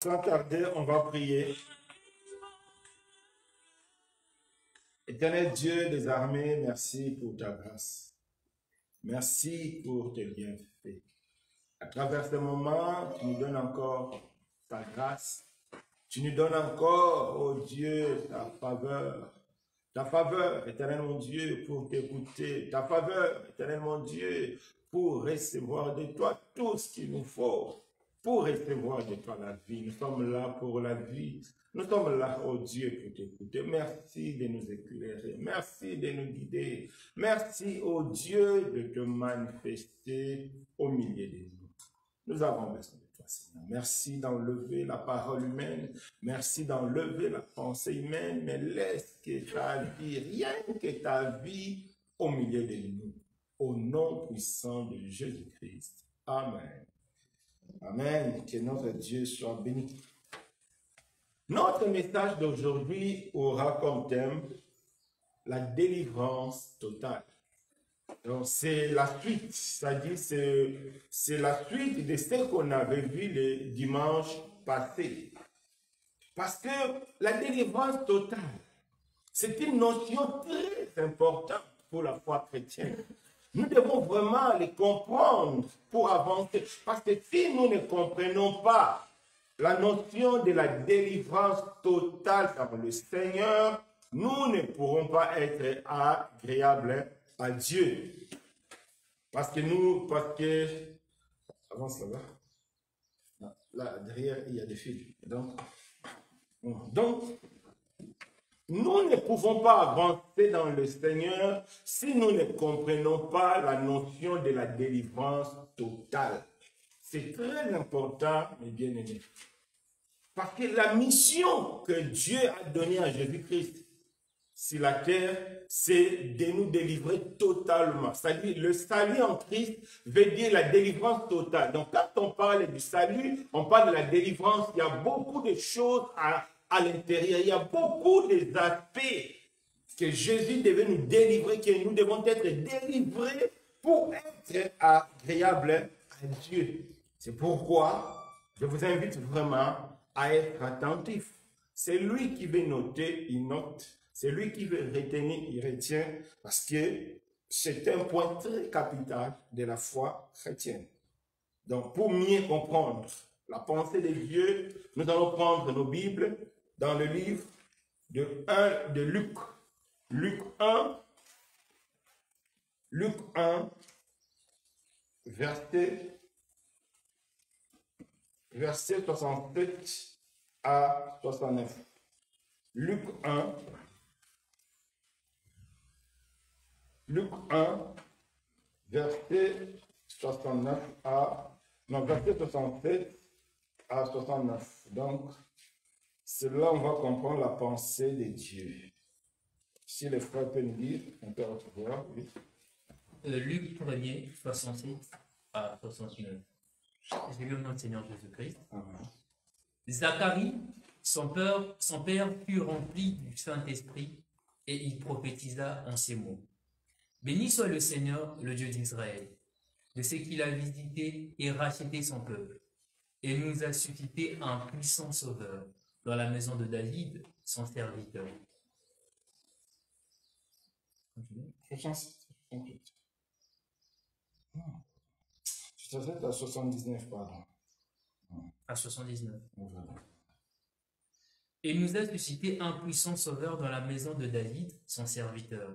Sans tarder, on va prier. Éternel Dieu des armées, merci pour ta grâce. Merci pour tes bienfaits. À travers ce moment, tu nous donnes encore ta grâce. Tu nous donnes encore, oh Dieu, ta faveur. Ta faveur, éternel mon Dieu, pour t'écouter. Ta faveur, éternel mon Dieu, pour recevoir de toi tout ce qu'il nous faut. Pour recevoir de toi la vie. Nous sommes là pour la vie. Nous sommes là, oh Dieu, pour t'écouter. Merci de nous éclairer. Merci de nous guider. Merci, oh Dieu, de te manifester au milieu de nous. Nous avons besoin de toi, Seigneur. Merci d'enlever la parole humaine. Merci d'enlever la pensée humaine. Mais laisse que ta vie, rien que ta vie, au milieu de nous. Au nom puissant de Jésus-Christ. Amen. Amen. Que notre Dieu soit béni. Notre message d'aujourd'hui aura comme thème la délivrance totale. Donc c'est la suite, c'est-à-dire c'est la suite de ce qu'on avait vu le dimanche passé. Parce que la délivrance totale, c'est une notion très importante pour la foi chrétienne. Nous devons vraiment les comprendre pour avancer. Parce que si nous ne comprenons pas la notion de la délivrance totale par le Seigneur, nous ne pourrons pas être agréables à Dieu. Parce que, avance là-bas. Là, derrière, il y a des fils. Donc, nous ne pouvons pas avancer dans le Seigneur si nous ne comprenons pas la notion de la délivrance totale. C'est très important, mes bien-aimés. Parce que la mission que Dieu a donnée à Jésus-Christ sur la terre, c'est de nous délivrer totalement. C'est-à-dire, le salut en Christ veut dire la délivrance totale. Donc, quand on parle du salut, on parle de la délivrance. Il y a beaucoup de choses à l'intérieur. Il y a beaucoup d'aspects que Jésus devait nous délivrer, que nous devons être délivrés pour être agréables à Dieu. C'est pourquoi je vous invite vraiment à être attentif. C'est lui qui veut noter, il note. C'est lui qui veut retenir, il retient. Parce que c'est un point très capital de la foi chrétienne. Donc, pour mieux comprendre la pensée de Dieu, nous allons prendre nos Bibles dans le livre de Luc. Luc 1, verset 67 à 69. Luc 1, verset 69 verset 67 à 69. Donc, c'est là on va comprendre la pensée de Dieu. Si les frères peuvent nous dire, on peut retrouver, oui. Luc 1er, 66 à 69. J'ai lu au nom du Seigneur Jésus-Christ. Zacharie, son père fut rempli du Saint-Esprit et il prophétisa en ces mots. Béni soit le Seigneur, le Dieu d'Israël, de ce qu'il a visité et racheté son peuple, et nous a suscité un puissant sauveur dans la maison de David, son serviteur. 68. C'est à 79, pardon. À 79. Voilà. Et nous a suscité un puissant sauveur dans la maison de David, son serviteur,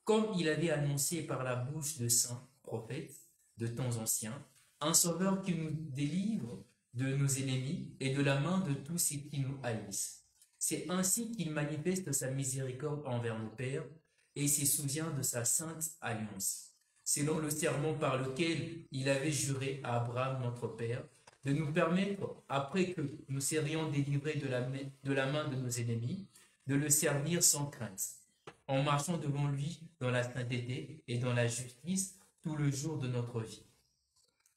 comme il avait annoncé par la bouche de saints prophètes de temps anciens, un sauveur qui nous délivre de nos ennemis et de la main de tous ceux qui nous haïssent. C'est ainsi qu'il manifeste sa miséricorde envers nos pères et se souvient de sa sainte alliance, selon le serment par lequel il avait juré à Abraham notre père, de nous permettre, après que nous serions délivrés de la main de nos ennemis, de le servir sans crainte, en marchant devant lui dans la sainteté et dans la justice tout le jour de notre vie.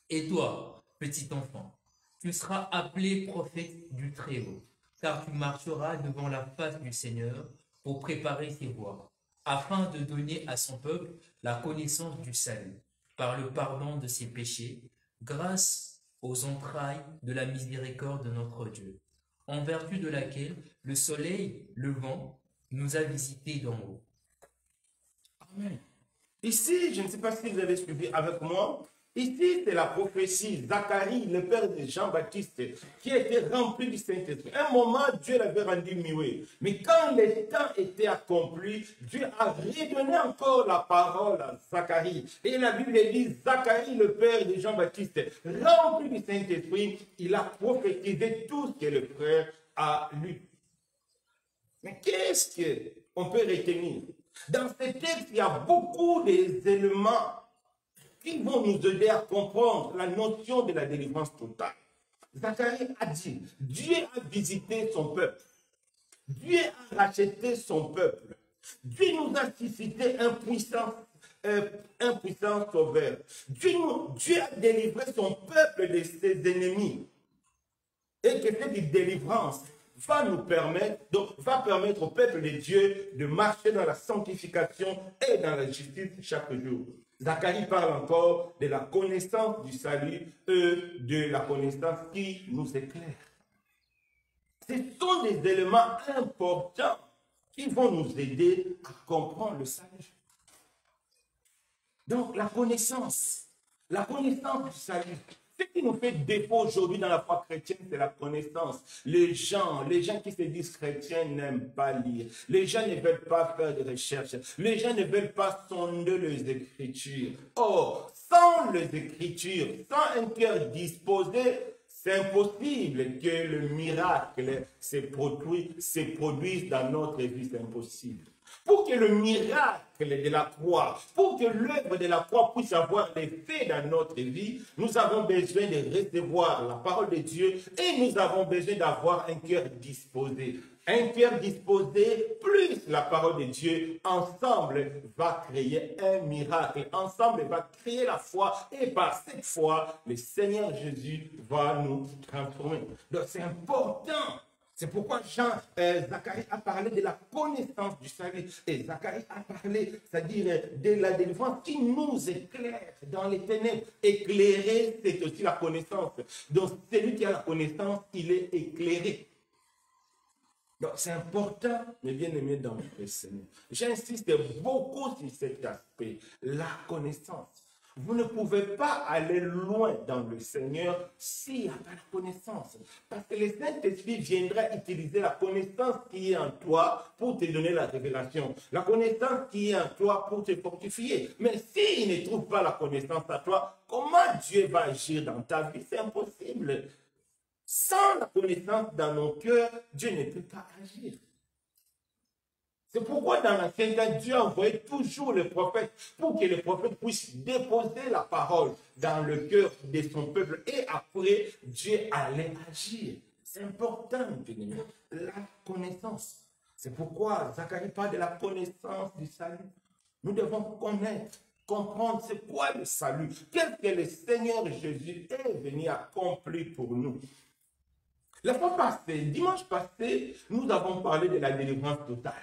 Et toi, petit enfant, tu seras appelé prophète du Très-Haut, car tu marcheras devant la face du Seigneur pour préparer ses voies, afin de donner à son peuple la connaissance du salut, par le pardon de ses péchés, grâce aux entrailles de la miséricorde de notre Dieu, en vertu de laquelle le soleil levant nous a visités d'en haut. Amen. Ici, je ne sais pas si vous avez suivi avec moi, ici c'est la prophétie, Zacharie, le père de Jean-Baptiste, qui était rempli du Saint-Esprit. Un moment, Dieu l'avait rendu muet. Mais quand le temps était accompli, Dieu a redonné encore la parole à Zacharie. Et la Bible dit, Zacharie, le père de Jean-Baptiste, rempli du Saint-Esprit, il a prophétisé tout ce que le frère a lu. Mais qu'est-ce qu'on peut retenir? Dans ce texte, il y a beaucoup d'éléments qui vont nous aider à comprendre la notion de la délivrance totale. Zacharie a dit, Dieu a visité son peuple. Dieu a racheté son peuple. Dieu nous a suscité un puissant sauveur. Dieu a délivré son peuple de ses ennemis. Et que cette délivrance va nous permettre, va permettre au peuple de Dieu de marcher dans la sanctification et dans la justice chaque jour. Zacharie parle encore de la connaissance du salut et de la connaissance qui nous éclaire. Ce sont des éléments importants qui vont nous aider à comprendre le salut. Donc, la connaissance du salut. Ce qui nous fait défaut aujourd'hui dans la foi chrétienne, c'est la connaissance. Les gens qui se disent chrétiens n'aiment pas lire. Les gens ne veulent pas faire de recherche. Les gens ne veulent pas sonder les Écritures. Or, sans les Écritures, sans un cœur disposé, c'est impossible que le miracle se produise dans notre vie. C'est impossible. Pour que le miracle de la croix, pour que l'œuvre de la croix puisse avoir effet dans notre vie, nous avons besoin de recevoir la parole de Dieu et nous avons besoin d'avoir un cœur disposé. Un cœur disposé plus la parole de Dieu, ensemble va créer un miracle. Ensemble va créer la foi et par cette foi, le Seigneur Jésus va nous transformer. Donc c'est important. C'est pourquoi Zacharie a parlé de la connaissance du salut. Et Zacharie a parlé, c'est-à-dire de la délivrance qui nous éclaire dans les ténèbres. Éclairer, c'est aussi la connaissance. Donc, celui qui a la connaissance, il est éclairé. Donc, c'est important, mes bien-aimés dans le Seigneur. J'insiste beaucoup sur cet aspect, la connaissance. Vous ne pouvez pas aller loin dans le Seigneur s'il n'y a pas de connaissance. Parce que le Saint-Esprit viendra utiliser la connaissance qui est en toi pour te donner la révélation. La connaissance qui est en toi pour te fortifier. Mais s'il ne trouve pas la connaissance à toi, comment Dieu va agir dans ta vie? C'est impossible. Sans la connaissance dans nos cœurs, Dieu ne peut pas agir. C'est pourquoi dans l'Ancien Temps, Dieu envoyait toujours les prophètes pour que les prophètes puissent déposer la parole dans le cœur de son peuple. Et après, Dieu allait agir. C'est important, la connaissance. C'est pourquoi Zacharie parle de la connaissance du salut. Nous devons connaître, comprendre c'est quoi le salut. Qu'est-ce que le Seigneur Jésus est venu accomplir pour nous. La fois passée, dimanche passé, nous avons parlé de la délivrance totale.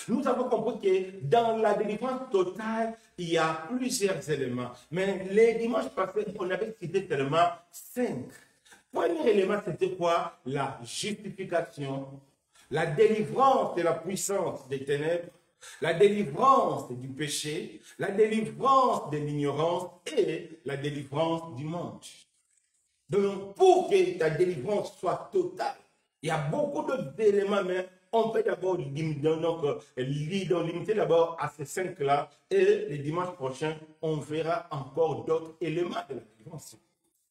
Nous avons compris que dans la délivrance totale, il y a plusieurs éléments. Mais les dimanches passés, on avait cité seulement 5. Premier élément, c'était quoi? La justification, la délivrance de la puissance des ténèbres, la délivrance du péché, la délivrance de l'ignorance et la délivrance du monde. Donc, pour que ta délivrance soit totale, il y a beaucoup d'autres éléments, mais on peut d'abord limiter d'abord à ces 5-là, et le dimanche prochain, on verra encore d'autres éléments de la délivrance.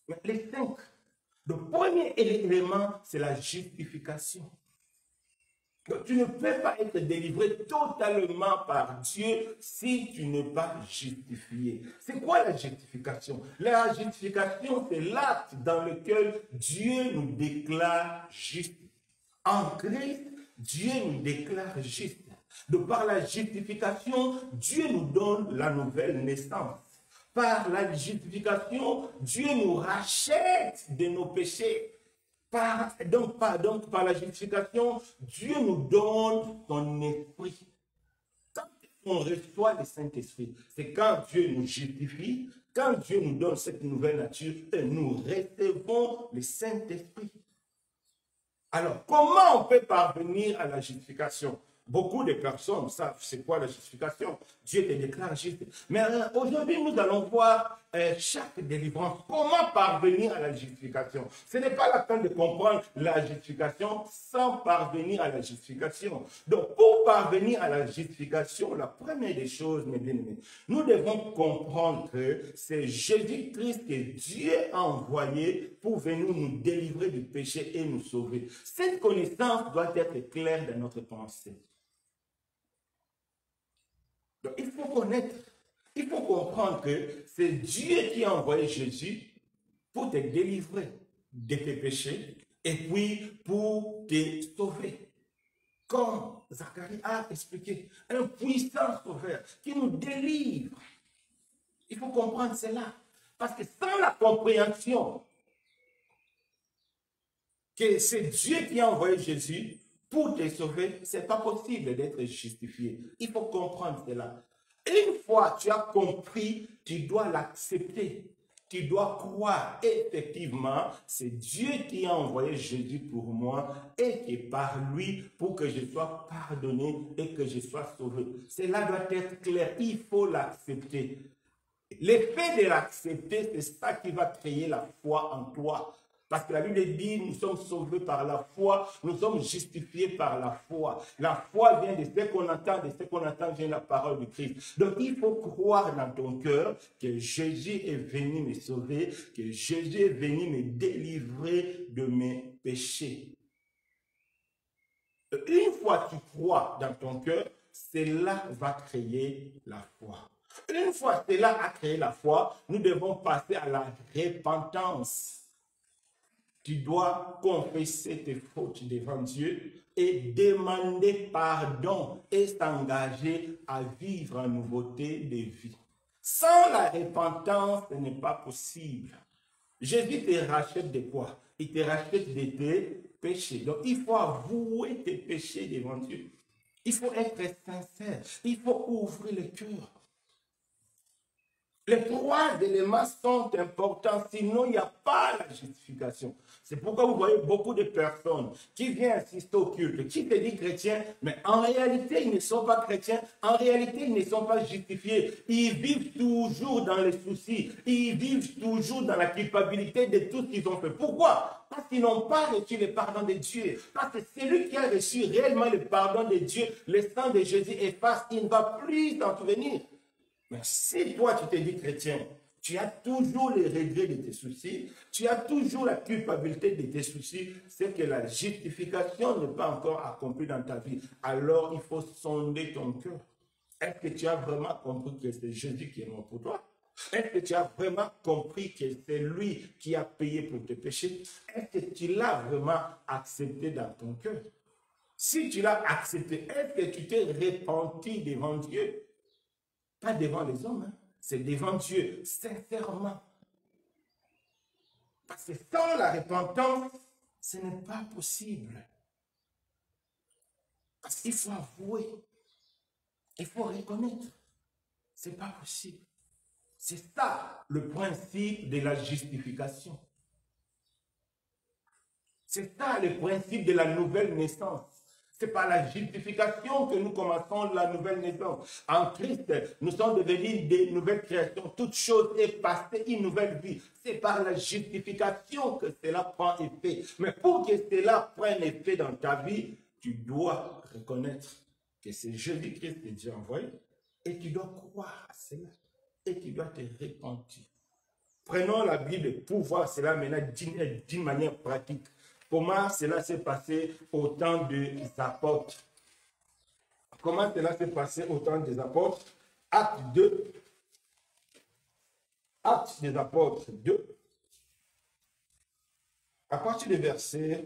Mais les 5, le premier élément, c'est la justification. Donc, tu ne peux pas être délivré totalement par Dieu si tu n'es pas justifié. C'est quoi la justification? La justification, c'est l'acte dans lequel Dieu nous déclare juste. En Christ, Dieu nous déclare juste. De par la justification, Dieu nous donne la nouvelle naissance. Par la justification, Dieu nous rachète de nos péchés. Par la justification, Dieu nous donne son esprit. Quand on reçoit le Saint-Esprit, c'est quand Dieu nous justifie, quand Dieu nous donne cette nouvelle nature, et nous recevons le Saint-Esprit. Alors, comment on peut parvenir à la justification? Beaucoup de personnes savent c'est quoi la justification. Dieu te déclare juste. Mais aujourd'hui, nous allons voir chaque délivrance. Comment parvenir à la justification? Ce n'est pas la peine de comprendre la justification sans parvenir à la justification. Donc, pour parvenir à la justification, la première des choses, mes bien-aimés, nous devons comprendre que c'est Jésus-Christ que Dieu a envoyé pour venir nous délivrer du péché et nous sauver. Cette connaissance doit être claire dans notre pensée. Donc, il faut connaître, il faut comprendre que c'est Dieu qui a envoyé Jésus pour te délivrer de tes péchés et puis pour te sauver. Comme Zacharie a expliqué, un puissant sauveur qui nous délivre. Il faut comprendre cela. Parce que sans la compréhension que c'est Dieu qui a envoyé Jésus pour te sauver, ce n'est pas possible d'être justifié. Il faut comprendre cela. Une fois tu as compris, tu dois l'accepter. Tu dois croire, effectivement, c'est Dieu qui a envoyé Jésus pour moi et qui est par lui pour que je sois pardonné et que je sois sauvé. Cela doit être clair, il faut l'accepter. L'effet de l'accepter, c'est ça qui va créer la foi en toi. Parce que la Bible dit, nous sommes sauvés par la foi, nous sommes justifiés par la foi. La foi vient de ce qu'on entend, de ce qu'on entend vient la parole de Christ. Donc il faut croire dans ton cœur que Jésus est venu me sauver, que Jésus est venu me délivrer de mes péchés. Une fois que tu crois dans ton cœur, cela va créer la foi. Une fois que cela a créé la foi, nous devons passer à la repentance. Tu dois confesser tes fautes devant Dieu et demander pardon et s'engager à vivre en nouveauté de vie. Sans la repentance, ce n'est pas possible. Jésus te rachète de quoi? Il te rachète de tes péchés. Donc, il faut avouer tes péchés devant Dieu. Il faut être sincère. Il faut ouvrir le cœur. Les trois éléments sont importants, sinon il n'y a pas la justification. C'est pourquoi vous voyez beaucoup de personnes qui viennent assister au culte, qui te disent chrétiens, mais en réalité ils ne sont pas chrétiens, en réalité ils ne sont pas justifiés. Ils vivent toujours dans les soucis, ils vivent toujours dans la culpabilité de tout ce qu'ils ont fait. Pourquoi? Parce qu'ils n'ont pas reçu le pardon de Dieu. Parce que celui qui a reçu réellement le pardon de Dieu, le sang de Jésus efface, il ne va plus s'en souvenir. Mais si toi, tu te dis chrétien, tu as toujours les regrets de tes soucis, tu as toujours la culpabilité de tes soucis, c'est que la justification n'est pas encore accomplie dans ta vie. Alors, il faut sonder ton cœur. Est-ce que tu as vraiment compris que c'est Jésus qui est mort pour toi? Est-ce que tu as vraiment compris que c'est lui qui a payé pour tes péchés? Est-ce que tu l'as vraiment accepté dans ton cœur? Si tu l'as accepté, est-ce que tu t'es repenti devant Dieu? Pas devant les hommes, hein. C'est devant Dieu, sincèrement. Parce que sans la repentance, ce n'est pas possible. Parce qu'il faut avouer, il faut reconnaître. Ce n'est pas possible. C'est ça le principe de la justification. C'est ça le principe de la nouvelle naissance. C'est par la justification que nous commençons la nouvelle naissance. En Christ, nous sommes devenus des nouvelles créations. Toute chose est passée, une nouvelle vie. C'est par la justification que cela prend effet. Mais pour que cela prenne effet dans ta vie, tu dois reconnaître que c'est Jésus-Christ que Dieu a envoyé. Et tu dois croire à cela. Et tu dois te repentir. Prenons la Bible pour voir cela maintenant d'une manière pratique. Comment cela s'est passé au temps des apôtres? Comment cela s'est passé au temps des apôtres? Acte 2. Acte des apôtres 2. À partir du verset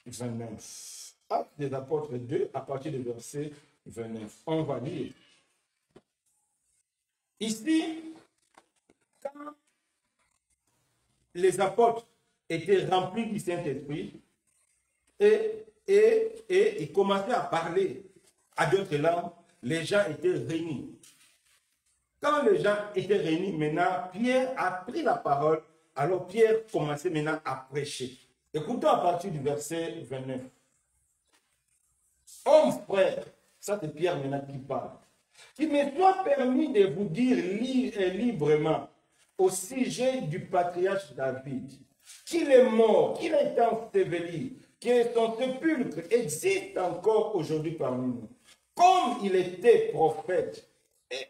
29. Acte des apôtres 2, à partir du verset 29. On va lire. Ici, quand les apôtres étaient remplis du Saint-Esprit et ils commençaient à parler à d'autres langues, les gens étaient réunis. Quand les gens étaient réunis, maintenant, Pierre a pris la parole, alors Pierre commençait maintenant à prêcher. Écoutons à partir du verset 29. Hommes, frères, ça c'est Pierre maintenant qui parle, qu'il me soit permis de vous dire librement au sujet du patriarche David, qu'il est mort, qu'il a été enseveli, que son sépulcre existe encore aujourd'hui parmi nous. Comme il était prophète, et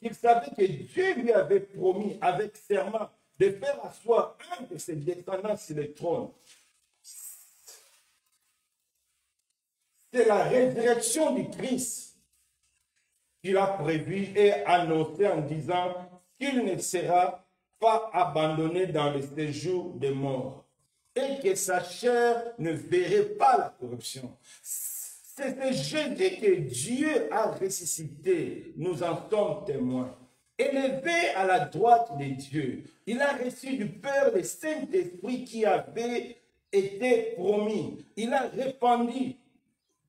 qu'il savait que Dieu lui avait promis avec serment de faire asseoir un de ses descendants sur le trône. C'est la résurrection du Christ qu'il a prévu et annoncé en disant qu'il ne sera pas abandonné dans le séjour des morts et que sa chair ne verrait pas la corruption. C'est ce Jésus que Dieu a ressuscité, nous en sommes témoins. Élevé à la droite de Dieu, il a reçu du Père le Saint-Esprit qui avait été promis. Il a répandu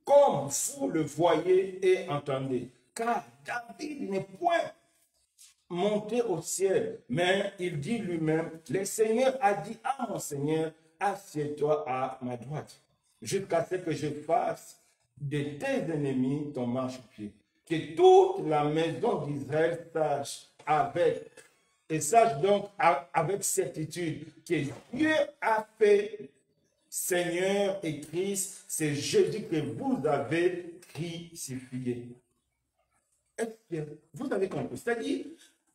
comme vous le voyez et entendez. Car David n'est point monté au ciel, mais il dit lui-même, le Seigneur a dit à mon Seigneur, assieds-toi à ma droite, jusqu'à ce que je fasse de tes ennemis ton marchepied. Que toute la maison d'Israël sache donc avec certitude que Dieu a fait Seigneur et Christ, c'est Jésus que vous avez crucifié. Est-ce que vous avez compris? C'est-à-dire,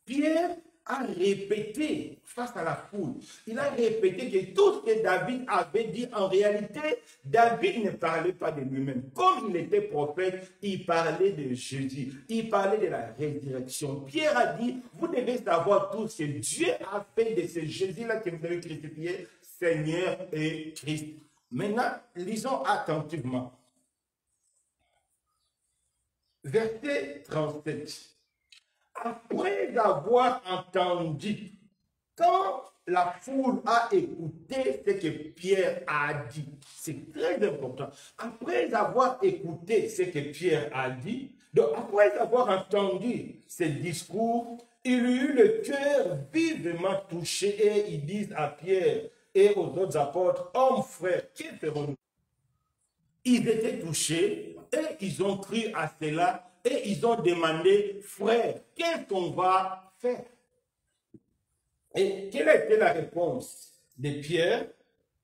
Pierre a répété face à la foule, il a répété que tout ce que David avait dit, en réalité, David ne parlait pas de lui-même. Comme il était prophète, il parlait de Jésus, il parlait de la résurrection. Pierre a dit, vous devez savoir tout ce que Dieu a fait de ce Jésus-là que vous avez crucifié, Seigneur et Christ. Maintenant, lisons attentivement. Verset 37. Après avoir entendu, quand la foule a écouté ce que Pierre a dit, c'est très important. Après avoir écouté ce que Pierre a dit, donc après avoir entendu ce discours, il eut le cœur vivement touché et ils disent à Pierre et aux autres apôtres, hommes, frères, que ferons-nous? Ils étaient touchés et ils ont cru à cela et ils ont demandé, frère, qu'est-ce qu'on va faire? Et quelle a été la réponse de Pierre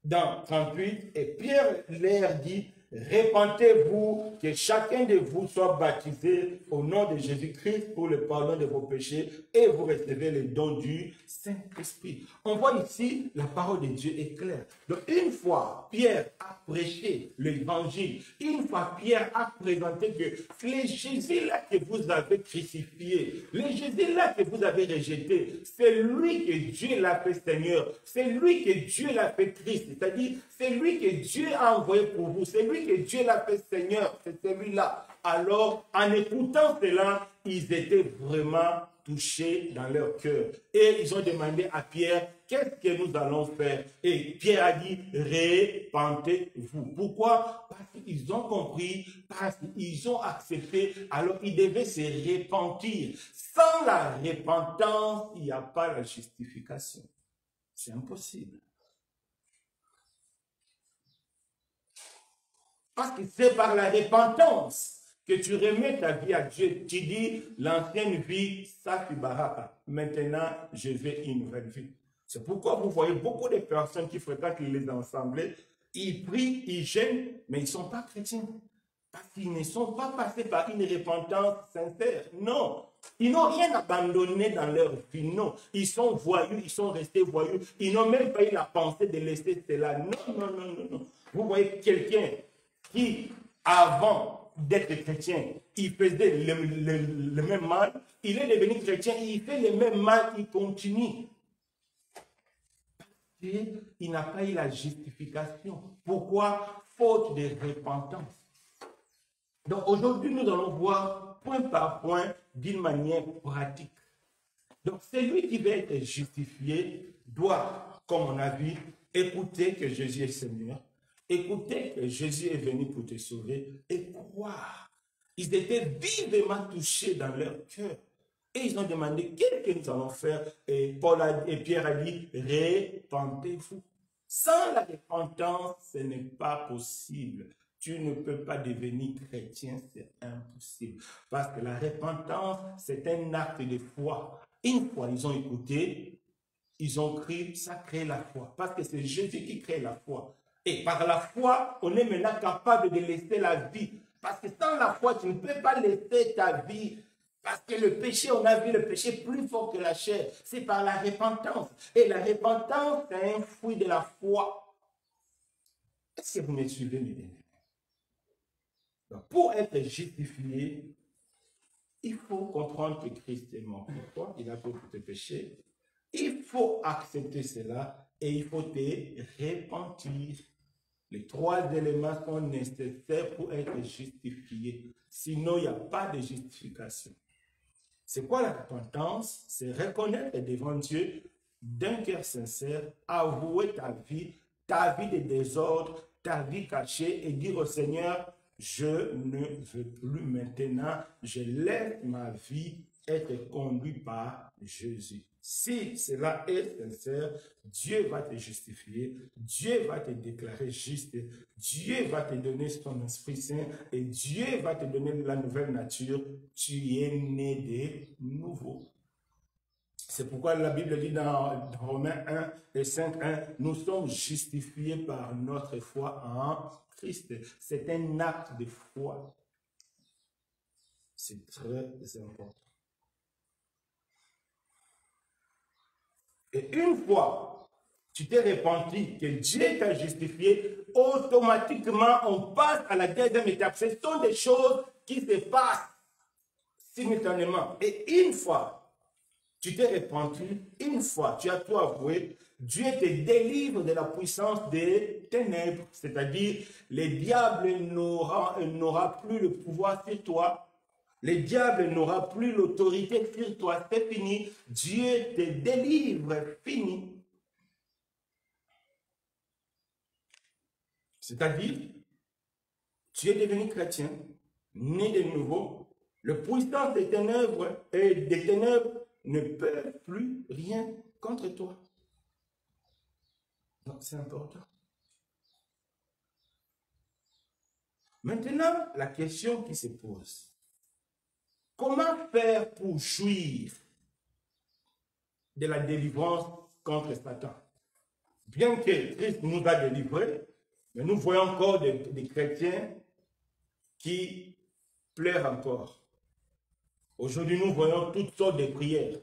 dans 38? Et Pierre leur dit, répentez-vous, que chacun de vous soit baptisé au nom de Jésus-Christ pour le pardon de vos péchés et vous recevez le don du Saint-Esprit. On voit ici, la parole de Dieu est claire. Donc une fois Pierre a prêché l'évangile, une fois Pierre a présenté que le Jésus-là que vous avez crucifié, le Jésus-là que vous avez rejeté, c'est lui que Dieu l'a fait Seigneur, c'est lui que Dieu l'a fait Christ, c'est-à-dire c'est lui que Dieu a envoyé pour vous, c'est lui que Dieu l'a fait Seigneur, c'est celui-là. Alors, en écoutant cela, ils étaient vraiment touchés dans leur cœur. Et ils ont demandé à Pierre, qu'est-ce que nous allons faire? Et Pierre a dit, répentez-vous. Pourquoi? Parce qu'ils ont compris, parce qu'ils ont accepté, alors ils devaient se repentir. Sans la repentance, il n'y a pas la justification. C'est impossible. Parce que c'est par la repentance que tu remets ta vie à Dieu. Tu dis, l'ancienne vie, ça tu baraka. Maintenant, je vais une nouvelle vie. C'est pourquoi vous voyez beaucoup de personnes qui fréquentent les assemblées, ils prient, ils jeûnent, mais ils ne sont pas chrétiens. Parce qu'ils ne sont pas passés par une repentance sincère. Non. Ils n'ont rien abandonné dans leur vie. Non. Ils sont voyous, ils sont restés voyous. Ils n'ont même pas eu la pensée de laisser cela. Non, non, non, non, non. Vous voyez quelqu'un qui, avant d'être chrétien, il faisait le même mal, il est devenu chrétien, il fait le même mal, il continue. Et il n'a pas eu la justification. Pourquoi? Faute de repentance. Donc aujourd'hui, nous allons voir point par point d'une manière pratique. Donc celui qui veut être justifié doit, comme on a vu, écouter que Jésus est Seigneur. Écoutez que Jésus est venu pour te sauver et croire. Ils étaient vivement touchés dans leur cœur. Et ils ont demandé, qu'est-ce que nous allons faire? Et Pierre a dit, répentez-vous. Sans la repentance, ce n'est pas possible. Tu ne peux pas devenir chrétien, c'est impossible. Parce que la repentance, c'est un acte de foi. Une fois ils ont écouté, ils ont cru, ça crée la foi. Parce que c'est Jésus qui crée la foi. Et par la foi, on est maintenant capable de laisser la vie. Parce que sans la foi, tu ne peux pas laisser ta vie. Parce que le péché, on a vu le péché plus fort que la chair. C'est par la repentance. Et la repentance, c'est un fruit de la foi. Est-ce que vous me suivez, mes bien-aimés? Donc, pour être justifié, il faut comprendre que Christ est mort pour toi. Il a fait pour tes péchés. Il faut accepter cela et il faut te repentir. Les trois éléments sont nécessaires pour être justifié. Sinon, il n'y a pas de justification. C'est quoi la repentance? C'est reconnaître devant Dieu d'un cœur sincère, avouer ta vie de désordre, ta vie cachée et dire au Seigneur, je ne veux plus maintenant, je laisse ma vie être conduite par Jésus. Si cela est sincère, Dieu va te justifier, Dieu va te déclarer juste, Dieu va te donner son Esprit Saint et Dieu va te donner la nouvelle nature. Tu es né de nouveau. C'est pourquoi la Bible dit dans Romains 1 et 5:1, nous sommes justifiés par notre foi en Christ. C'est un acte de foi. C'est très important. Et une fois tu t'es repenti, que Dieu t'a justifié, automatiquement on passe à la deuxième étape. Ce sont des choses qui se passent simultanément. Et une fois tu t'es repenti, une fois tu as tout avoué, Dieu te délivre de la puissance des ténèbres. C'est-à-dire, le diable n'aura plus le pouvoir sur toi. Le diable n'aura plus l'autorité sur toi. C'est fini. Dieu te délivre. Fini. C'est-à-dire, tu es devenu chrétien, né de nouveau. Le puissant des ténèbres ne peut plus rien contre toi. Donc, c'est important. Maintenant, la question qui se pose, comment faire pour jouir de la délivrance contre Satan? Bien que Christ nous a délivrés, mais nous voyons encore des chrétiens qui pleurent encore. Aujourd'hui, nous voyons toutes sortes de prières.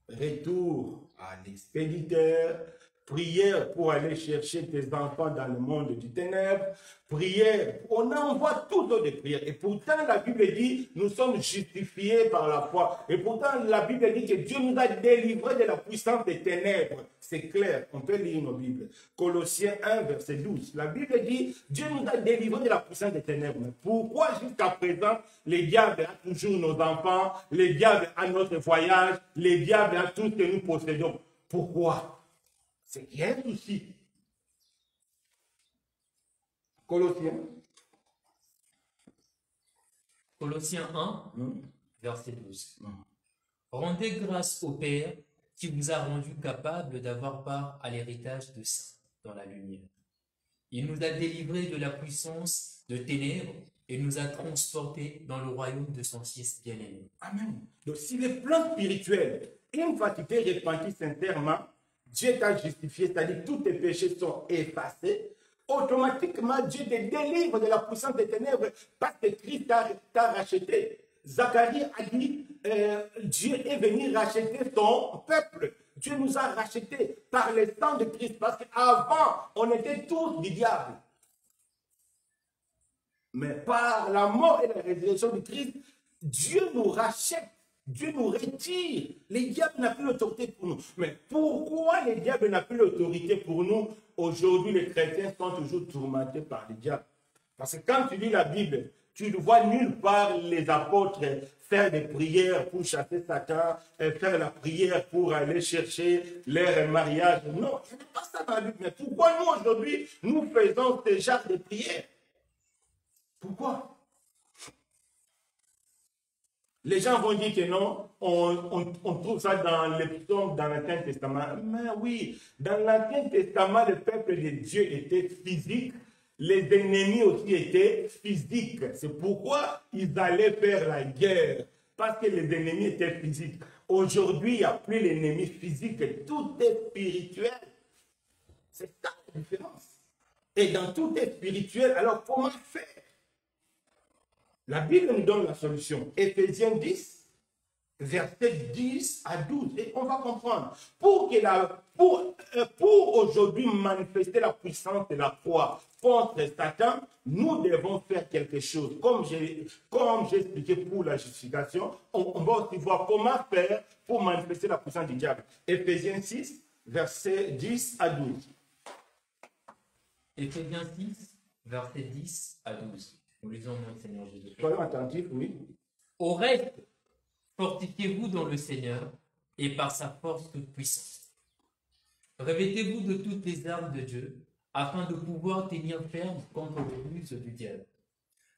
Retour à l'expéditeur, prière pour aller chercher tes enfants dans le monde du ténèbre, prière, on envoie toutes sortes de prières. Et pourtant, la Bible dit, nous sommes justifiés par la foi. Et pourtant, la Bible dit que Dieu nous a délivrés de la puissance des ténèbres. C'est clair, on peut lire nos Bibles. Colossiens 1, verset 12. La Bible dit, Dieu nous a délivrés de la puissance des ténèbres. Mais pourquoi jusqu'à présent, les diables a toujours nos enfants, les diables a notre voyage, les diables a tout ce que nous possédons? Pourquoi? C'est qu'il y a un souci. Colossiens 1, verset 12. Rendez grâce au Père qui vous a rendu capable d'avoir part à l'héritage de saints dans la lumière. Il nous a délivrés de la puissance de ténèbres et nous a transportés dans le royaume de son Fils bien-aimé. Amen. Donc, si le plan spirituel, une fois que tu t'es repenti sincèrement, Dieu t'a justifié, c'est-à-dire que tous tes péchés sont effacés, automatiquement Dieu te délivre de la puissance des ténèbres parce que Christ t'a racheté. Zacharie a dit, Dieu est venu racheter son peuple. Dieu nous a rachetés par le sang de Christ parce qu'avant, on était tous du diable. Mais par la mort et la résurrection de Christ, Dieu nous rachète. Dieu nous retire. Les diables n'ont plus l'autorité pour nous. Mais pourquoi les diables n'ont plus l'autorité pour nous? Aujourd'hui, les chrétiens sont toujours tourmentés par les diables. Parce que quand tu lis la Bible, tu ne vois nulle part les apôtres faire des prières pour chasser Satan, faire la prière pour aller chercher leur mariage. Non, ce n'est pas ça dans la Bible. Mais pourquoi nous, aujourd'hui, nous faisons ce genre de prières? Pourquoi? Les gens vont dire que non, on trouve ça dans les psaumes, dans l'Ancien Testament. Mais oui, dans l'Ancien Testament, le peuple de Dieu était physique, les ennemis aussi étaient physiques. C'est pourquoi ils allaient faire la guerre, parce que les ennemis étaient physiques. Aujourd'hui, il n'y a plus l'ennemi physique, tout est spirituel. C'est ça la différence. Et dans tout est spirituel, alors comment faire? La Bible nous donne la solution. Éphésiens 10, versets 10 à 12. Et on va comprendre. Pour aujourd'hui manifester la puissance de la foi contre Satan, nous devons faire quelque chose. Comme j'ai expliqué pour la justification, on va aussi voir comment faire pour manifester la puissance du diable. Éphésiens 6, versets 10 à 12. Éphésiens 6, versets 10 à 12. Nous lisons notre Seigneur Jésus. Soyons attentifs, oui. Au reste, fortifiez-vous dans le Seigneur et par sa force toute puissante. Revêtez-vous de toutes les armes de Dieu afin de pouvoir tenir ferme contre le ruse du diable.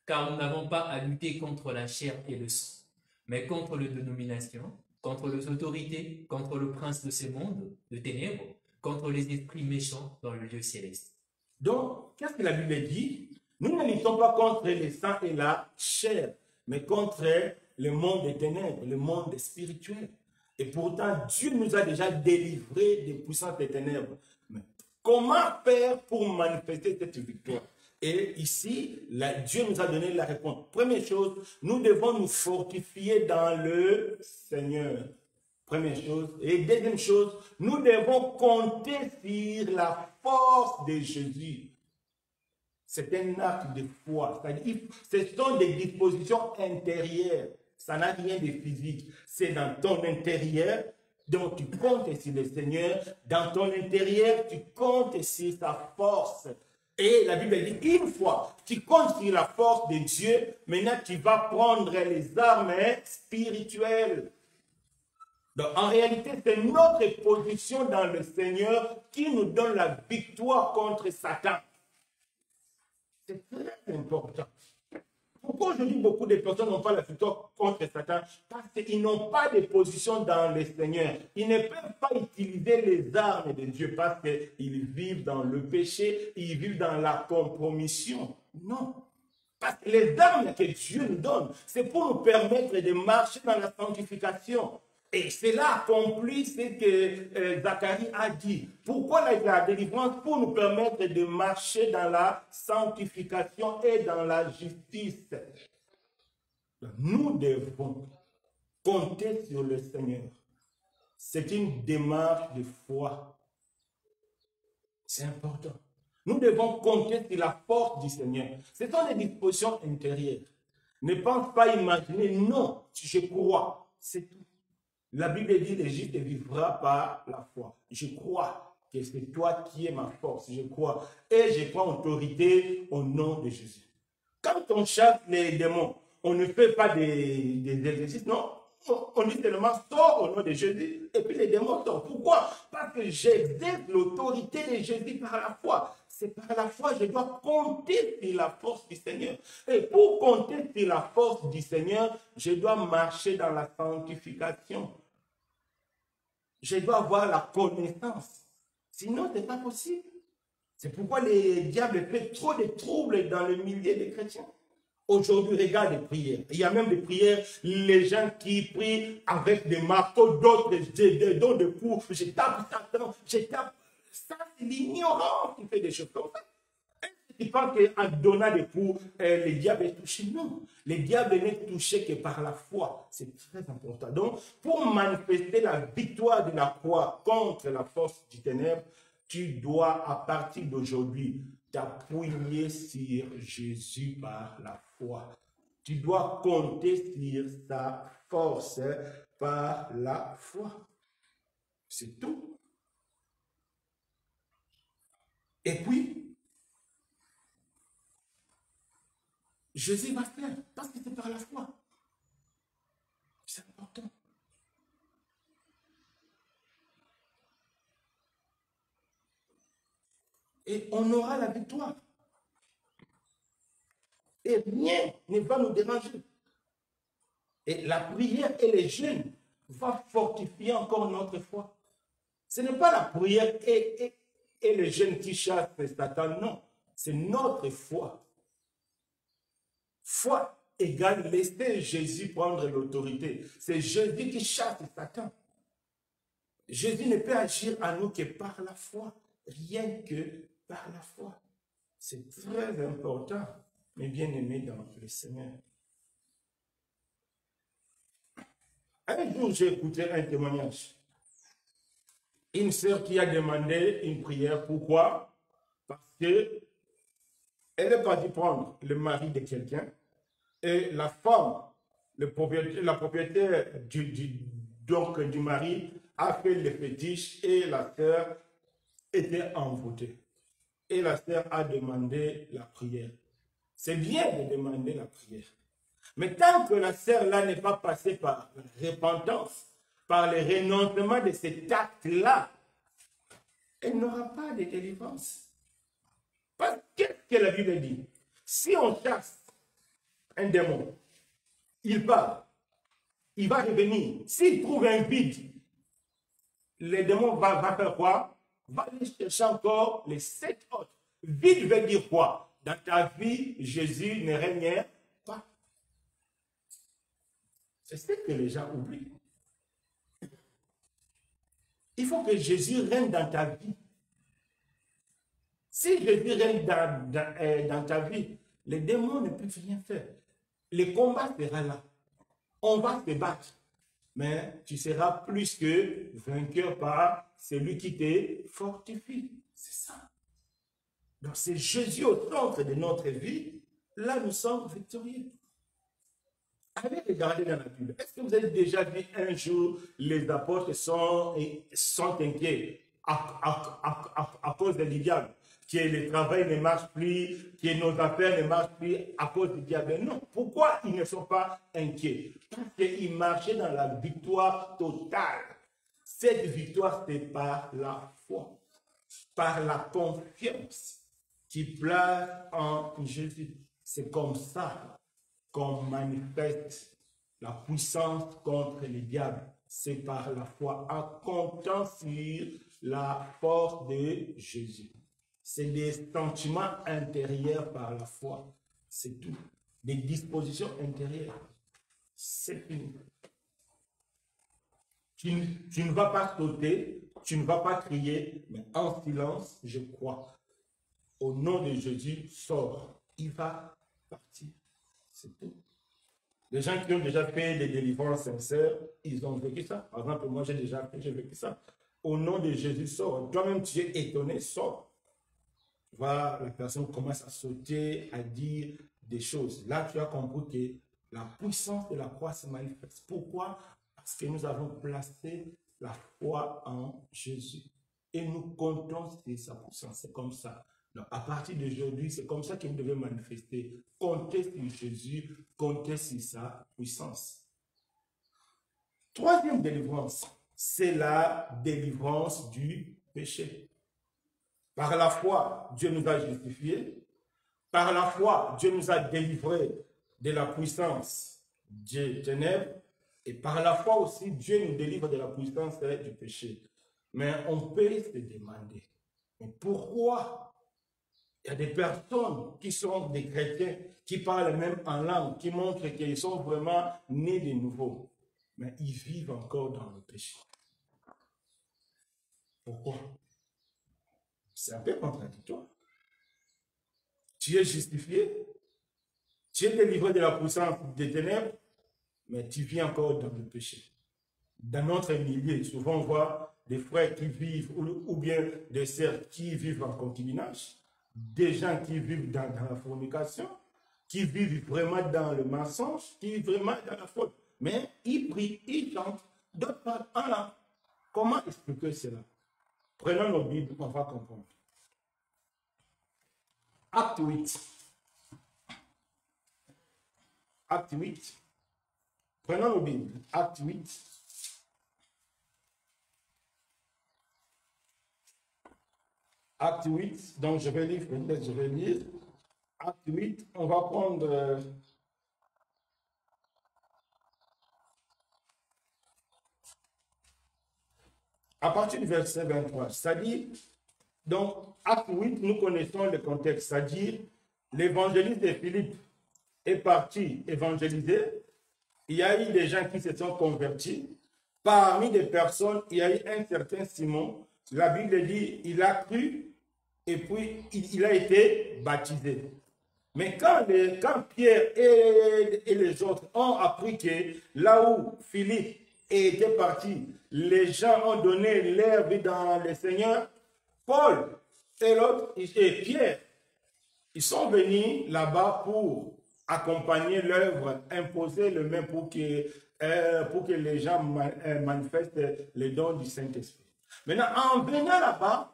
Car nous n'avons pas à lutter contre la chair et le sang, mais contre les dénominations, contre les autorités, contre le prince de ce monde, de ténèbres, contre les esprits méchants dans le lieu céleste. Donc, qu'est-ce que la Bible dit? Nous ne luttons pas contre le sang et la chair, mais contre le monde des ténèbres, le monde spirituel. Et pourtant, Dieu nous a déjà délivrés des puissances des ténèbres. Mais comment faire pour manifester cette victoire? Et ici, Dieu nous a donné la réponse. Première chose, nous devons nous fortifier dans le Seigneur. Première chose. Et deuxième chose, nous devons compter sur la force de Jésus. C'est un acte de foi. Ce sont des dispositions intérieures. Ça n'a rien de physique. C'est dans ton intérieur. Donc tu comptes sur le Seigneur. Dans ton intérieur, tu comptes sur sa force. Et la Bible dit, une fois tu comptes sur la force de Dieu, maintenant tu vas prendre les armes spirituelles. Donc, en réalité, c'est notre position dans le Seigneur qui nous donne la victoire contre Satan. C'est très important. Pourquoi aujourd'hui beaucoup de personnes n'ont pas la victoire contre Satan? Parce qu'ils n'ont pas de position dans le Seigneur. Ils ne peuvent pas utiliser les armes de Dieu parce qu'ils vivent dans le péché, ils vivent dans la compromission. Non. Parce que les armes que Dieu nous donne, c'est pour nous permettre de marcher dans la sanctification. Et cela accomplit ce que Zacharie a dit. Pourquoi la délivrance? Pour nous permettre de marcher dans la sanctification et dans la justice. Nous devons compter sur le Seigneur. C'est une démarche de foi. C'est important. Nous devons compter sur la force du Seigneur. Ce sont des dispositions intérieures. Ne pense pas imaginer, non, je crois, c'est tout. La Bible dit, le juste vivra par la foi. Je crois que c'est toi qui es ma force. Je crois. Et je prends autorité au nom de Jésus. Quand on chasse les démons, on ne fait pas des exercices, non. On dit seulement, sors au nom de Jésus. Et puis les démons sortent. Pourquoi? Parce que j'exerce l'autorité de Jésus par la foi. C'est par la foi, je dois compter sur la force du Seigneur. Et pour compter sur la force du Seigneur, je dois marcher dans la sanctification. Je dois avoir la connaissance. Sinon, ce n'est pas possible. C'est pourquoi les diables font trop de troubles dans le milieu des chrétiens. Aujourd'hui, regarde les prières. Il y a même des prières, les gens qui prient avec des marteaux, d'autres, des dons de coups. Je tape Satan, je tape. Ça, c'est l'ignorance qui fait des choses comme ça. Tu penses qu'en donnant des coups, les diables est touché? Non. Les diables n'est touché que par la foi. C'est très important. Donc, pour manifester la victoire de la croix contre la force du ténèbre, tu dois, à partir d'aujourd'hui, t'appuyer sur Jésus par la foi. Tu dois compter sur sa force par la foi. C'est tout. Et puis, Jésus va faire, parce que c'est par la foi. C'est important. Et on aura la victoire. Et rien ne va nous déranger. Et la prière et les jeûnes vont fortifier encore notre foi. Ce n'est pas la prière et le jeûne qui chassent Satan, non. C'est notre foi. Foi égale laisser Jésus prendre l'autorité. C'est Jésus qui chasse Satan. Jésus ne peut agir à nous que par la foi. Rien que par la foi. C'est très important, mes bien-aimés dans le Seigneur. Un jour, j'ai écouté un témoignage. Une sœur qui a demandé une prière. Pourquoi? Parce que elle est partie prendre le mari de quelqu'un et la femme, la propriétaire du mari, a fait le fétiche et la sœur était envoûtée. Et la sœur a demandé la prière. C'est bien de demander la prière. Mais tant que la sœur là n'est pas passée par la repentance, par le renoncement de cet acte-là, elle n'aura pas de délivrance. Parce que qu'est-ce que la Bible dit? Si on chasse un démon, il part, il va revenir. S'il trouve un vide, le démon va faire quoi? Va aller chercher encore les 7 autres. Vide veut dire quoi? Dans ta vie, Jésus ne règne pas. C'est ce que les gens oublient. Il faut que Jésus règne dans ta vie. Si Jésus règne dans ta vie, les démons ne peuvent rien faire. Le combat sera là. On va se battre. Mais tu seras plus que vainqueur par celui qui te fortifie. C'est ça. Donc c'est Jésus au centre de notre vie. Là, nous sommes victorieux. Allez regarder dans la Bible. Est-ce que vous avez déjà vu un jour les apôtres sont inquiets à cause du diable, que le travail ne marche plus, que nos affaires ne marchent plus à cause du diable? Non. Pourquoi ils ne sont pas inquiets? Parce qu'ils marchaient dans la victoire totale. Cette victoire, c'est par la foi, par la confiance qui place en Jésus. C'est comme ça qu'on manifeste la puissance contre le diable. C'est par la foi, en comptant sur la force de Jésus. C'est des sentiments intérieurs par la foi. C'est tout. Des dispositions intérieures. C'est fini. Tu ne vas pas sauter, tu ne vas pas crier, mais en silence, je crois. Au nom de Jésus, sors. Il va partir. C'est tout. Les gens qui ont déjà fait des délivrances sincères, ils ont vécu ça. Par exemple, moi, j'ai vécu ça. Au nom de Jésus, sors. Toi-même, tu es étonné, sors. Tu vois, la personne commence à sauter, à dire des choses. Là, tu as compris que la puissance de la croix se manifeste. Pourquoi? Parce que nous avons placé la foi en Jésus. Et nous comptons sur sa puissance. C'est comme ça. Donc, à partir d'aujourd'hui, c'est comme ça qu'il devait manifester. Compter sur Jésus, compter sur sa puissance. Troisième délivrance, c'est la délivrance du péché. Par la foi, Dieu nous a justifiés. Par la foi, Dieu nous a délivrés de la puissance des ténèbres. Et par la foi aussi, Dieu nous délivre de la puissance du péché. Mais on peut se demander, mais pourquoi il y a des personnes qui sont des chrétiens, qui parlent même en langue, qui montrent qu'ils sont vraiment nés de nouveau, mais ils vivent encore dans le péché? Pourquoi? C'est un peu contradictoire. Tu es justifié, tu es délivré de la puissance des ténèbres, mais tu vis encore dans le péché. Dans notre milieu, souvent on voit des frères qui vivent, ou bien des sœurs qui vivent en concubinage, des gens qui vivent dans la fornication, qui vivent vraiment dans le mensonge, qui vivent vraiment dans la faute. Mais ils prient, ils chantent, d'autres parlent en langue. Comment expliquer cela? Prenons nos Bibles, on va comprendre. Acte 8. Acte 8. Prenons nos Bibles. Acte 8. Acte 8, donc je vais lire. Acte 8, on va prendre à partir du verset 23, c'est-à-dire, donc, acte 8, nous connaissons le contexte, c'est-à-dire, l'évangéliste de Philippe est parti évangéliser. Il y a eu des gens qui se sont convertis. Parmi des personnes, il y a eu un certain Simon. La Bible dit, il a cru et puis il a été baptisé. Mais quand Pierre et les autres ont appris que là où Philippe était parti, les gens ont donné leur vie dans le Seigneur, Paul et l'autre, et Pierre, ils sont venus là-bas pour accompagner l'œuvre, imposer le main pour que les gens manifestent les dons du Saint-Esprit. Maintenant, en venant là-bas,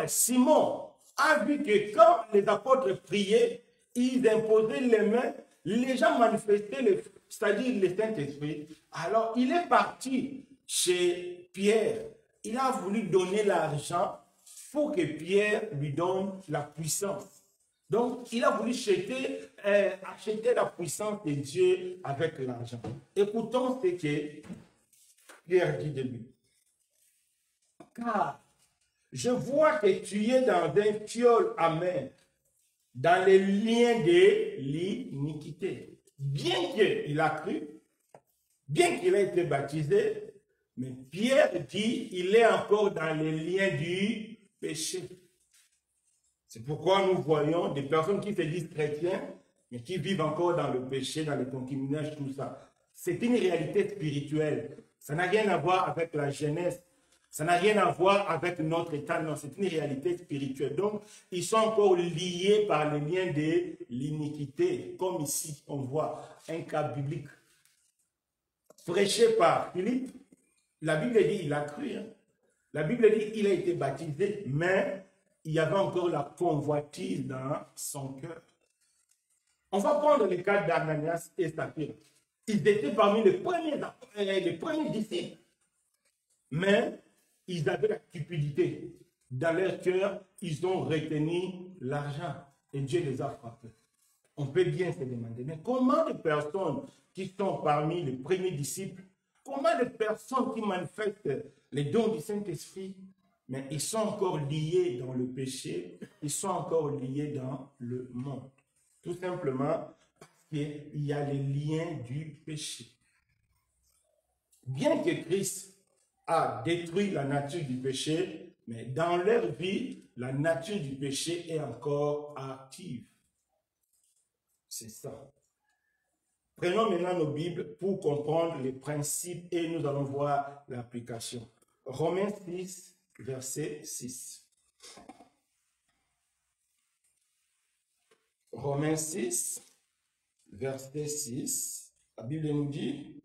Simon a vu que quand les apôtres priaient, ils imposaient les mains, les gens manifestaient, c'est-à-dire le Saint-Esprit. Alors, il est parti chez Pierre. Il a voulu donner l'argent pour que Pierre lui donne la puissance. Donc, il a voulu acheter la puissance de Dieu avec l'argent. Écoutons ce que Pierre dit de lui. Car je vois que tu es dans un fiole amer, dans les liens de l'iniquité. Bien qu'il a cru, bien qu'il ait été baptisé, mais Pierre dit il est encore dans les liens du péché. C'est pourquoi nous voyons des personnes qui se disent chrétiens, mais qui vivent encore dans le péché, dans le concubinage, tout ça. C'est une réalité spirituelle. Ça n'a rien à voir avec la jeunesse. Ça n'a rien à voir avec notre état. Non, c'est une réalité spirituelle. Donc, ils sont encore liés par les liens de l'iniquité. Comme ici, on voit un cas biblique. Prêché par Philippe, la Bible dit il a cru. Hein. La Bible dit il a été baptisé, mais il y avait encore la convoitise dans son cœur. On va prendre le cas d'Ananias et Saphir. Ils étaient parmi les premiers disciples. Mais ils avaient la cupidité. Dans leur cœur, ils ont retenu l'argent. Et Dieu les a frappés. On peut bien se demander, mais comment de personnes qui sont parmi les premiers disciples, comment de personnes qui manifestent les dons du Saint-Esprit, mais ils sont encore liés dans le péché, ils sont encore liés dans le monde. Tout simplement parce qu'il y a les liens du péché. Bien que Christ a détruit la nature du péché, mais dans leur vie, la nature du péché est encore active. C'est ça. Prenons maintenant nos Bibles pour comprendre les principes et nous allons voir l'application. Romains 6, verset 6. Romains 6, verset 6. La Bible nous dit,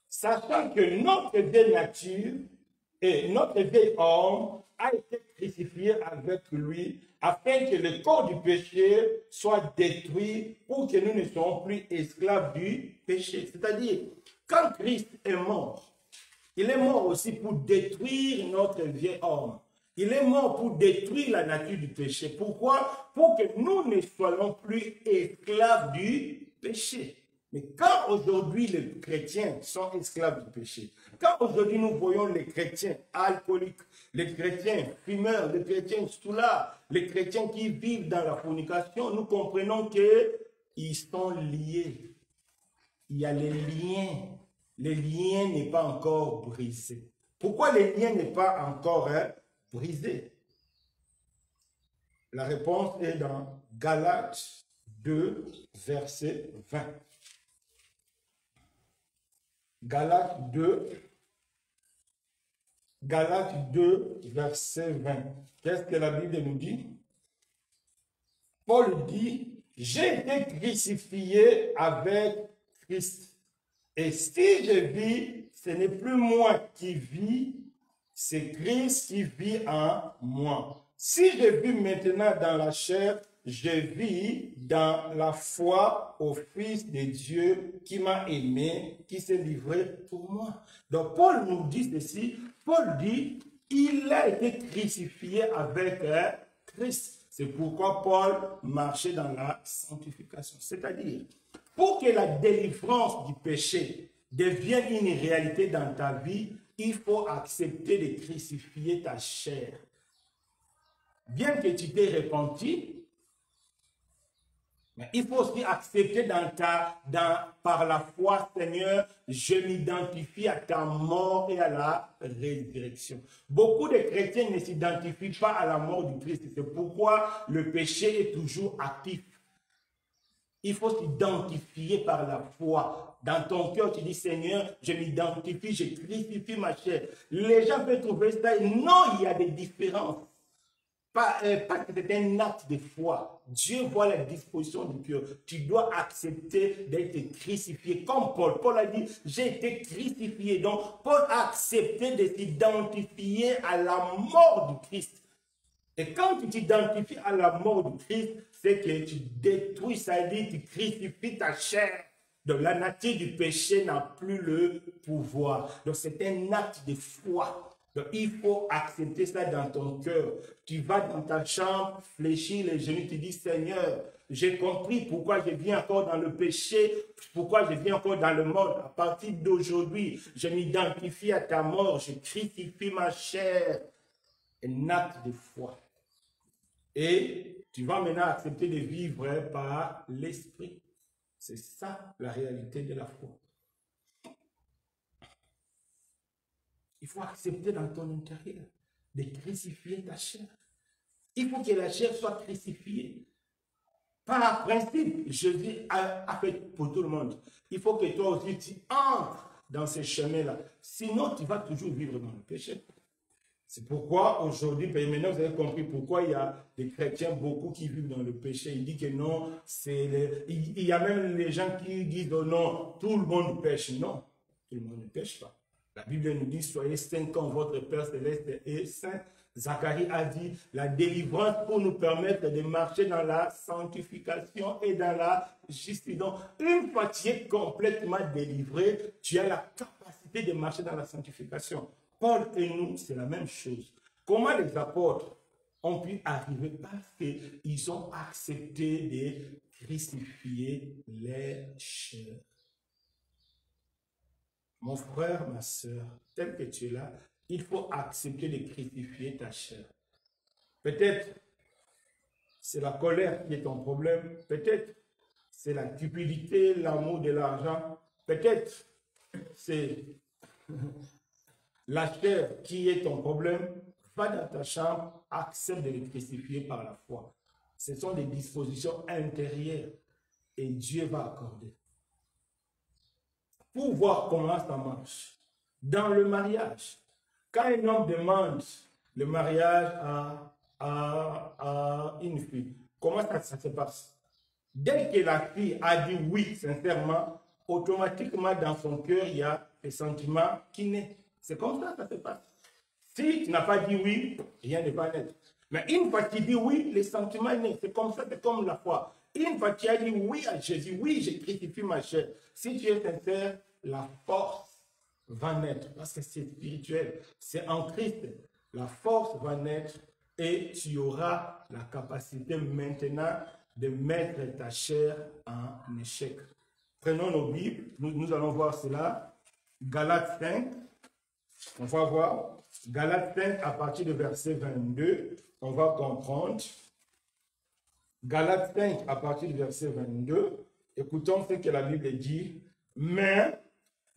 sachant que notre vieille nature et notre vieil homme a été crucifié avec lui, afin que le corps du péché soit détruit pour que nous ne soyons plus esclaves du péché. C'est-à-dire, quand Christ est mort, il est mort aussi pour détruire notre vieil homme. Il est mort pour détruire la nature du péché. Pourquoi? Pour que nous ne soyons plus esclaves du péché. Mais quand aujourd'hui les chrétiens sont esclaves du péché, quand aujourd'hui nous voyons les chrétiens alcooliques, les chrétiens fumeurs, les chrétiens stoulards, les chrétiens qui vivent dans la fornication, nous comprenons qu'ils sont liés. Il y a les liens. Les liens n'est pas encore brisés. Pourquoi les liens n'est pas encore brisés? La réponse est dans Galates 2, verset 20. Galates 2, verset 20. Qu'est-ce que la Bible nous dit? Paul dit, j'ai été crucifié avec Christ. Et si je vis, ce n'est plus moi qui vis, c'est Christ qui vit en moi. Si je vis maintenant dans la chair, je vis dans la foi au Fils de Dieu qui m'a aimé, qui s'est livré pour moi. Donc Paul nous dit ceci, Paul dit, il a été crucifié avec Christ. C'est pourquoi Paul marchait dans la sanctification. C'est-à-dire, pour que la délivrance du péché devienne une réalité dans ta vie, il faut accepter de crucifier ta chair. Bien que tu t'aies repenti, mais il faut aussi accepter par la foi, Seigneur, je m'identifie à ta mort et à la résurrection. Beaucoup de chrétiens ne s'identifient pas à la mort du Christ. C'est pourquoi le péché est toujours actif. Il faut s'identifier par la foi. Dans ton cœur, tu dis, Seigneur, je m'identifie, je crucifie ma chair. Les gens peuvent trouver ça. Non, il y a des différences. Parce que c'est un acte de foi. Dieu voit la disposition du cœur. Tu dois accepter d'être crucifié. Comme Paul. Paul a dit, j'ai été crucifié. Donc, Paul a accepté de s'identifier à la mort du Christ. Et quand tu t'identifies à la mort du Christ, c'est que tu détruis, ça dit, tu crucifies ta chair. Donc, la nature du péché n'a plus le pouvoir. Donc, c'est un acte de foi. Donc, il faut accepter ça dans ton cœur. Tu vas dans ta chambre, fléchir les genoux, tu dis, Seigneur, j'ai compris pourquoi je viens encore dans le péché, pourquoi je viens encore dans le monde. À partir d'aujourd'hui, je m'identifie à ta mort, je crucifie ma chair. Un acte de foi. Et tu vas maintenant accepter de vivre par l'esprit. C'est ça la réalité de la foi. Il faut accepter dans ton intérieur de crucifier ta chair. Il faut que la chair soit crucifiée. Par principe, je dis fait pour tout le monde. Il faut que toi aussi tu entres dans ce chemin-là. Sinon, tu vas toujours vivre dans le péché. C'est pourquoi aujourd'hui, maintenant vous avez compris pourquoi il y a des chrétiens, beaucoup qui vivent dans le péché. Il dit que non, il y a même les gens qui disent oh non, tout le monde pêche. Non, tout le monde ne pêche pas. La Bible nous dit, soyez saints comme votre Père Céleste est saint. Zacharie a dit, la délivrance pour nous permettre de marcher dans la sanctification et dans la justice. Donc, une fois que tu es complètement délivré, tu as la capacité de marcher dans la sanctification. Paul et nous, c'est la même chose. Comment les apôtres ont pu arriver? Parce qu'ils ont accepté de crucifier les chair. Mon frère, ma soeur, tel que tu es là, il faut accepter de crucifier ta chair. Peut-être c'est la colère qui est ton problème. Peut-être c'est la cupidité, l'amour de l'argent. Peut-être c'est la chair qui est ton problème. Va dans ta chambre, accepte de le crucifier par la foi. Ce sont des dispositions intérieures et Dieu va accorder. Pour voir comment ça marche. Dans le mariage, quand un homme demande le mariage à une fille, comment ça se passe? Dès que la fille a dit oui, sincèrement, automatiquement dans son cœur, il y a le sentiment qui naît. C'est comme ça que ça se passe. Si tu n'as pas dit oui, rien ne va naître. Mais une fois que tu dis oui, le sentiment naît. C'est comme ça, c'est comme la foi. Une fois que tu as dit oui à Jésus, oui, je crucifie ma chair. Si tu es sincère, la force va naître. Parce que c'est spirituel. C'est en Christ. La force va naître et tu auras la capacité maintenant de mettre ta chair en échec. Prenons nos Bibles. Nous allons voir cela. Galates 5. On va voir. Galates 5 à partir du verset 22. On va comprendre. Galates 5 à partir du verset 22. Écoutons ce que la Bible dit. Mais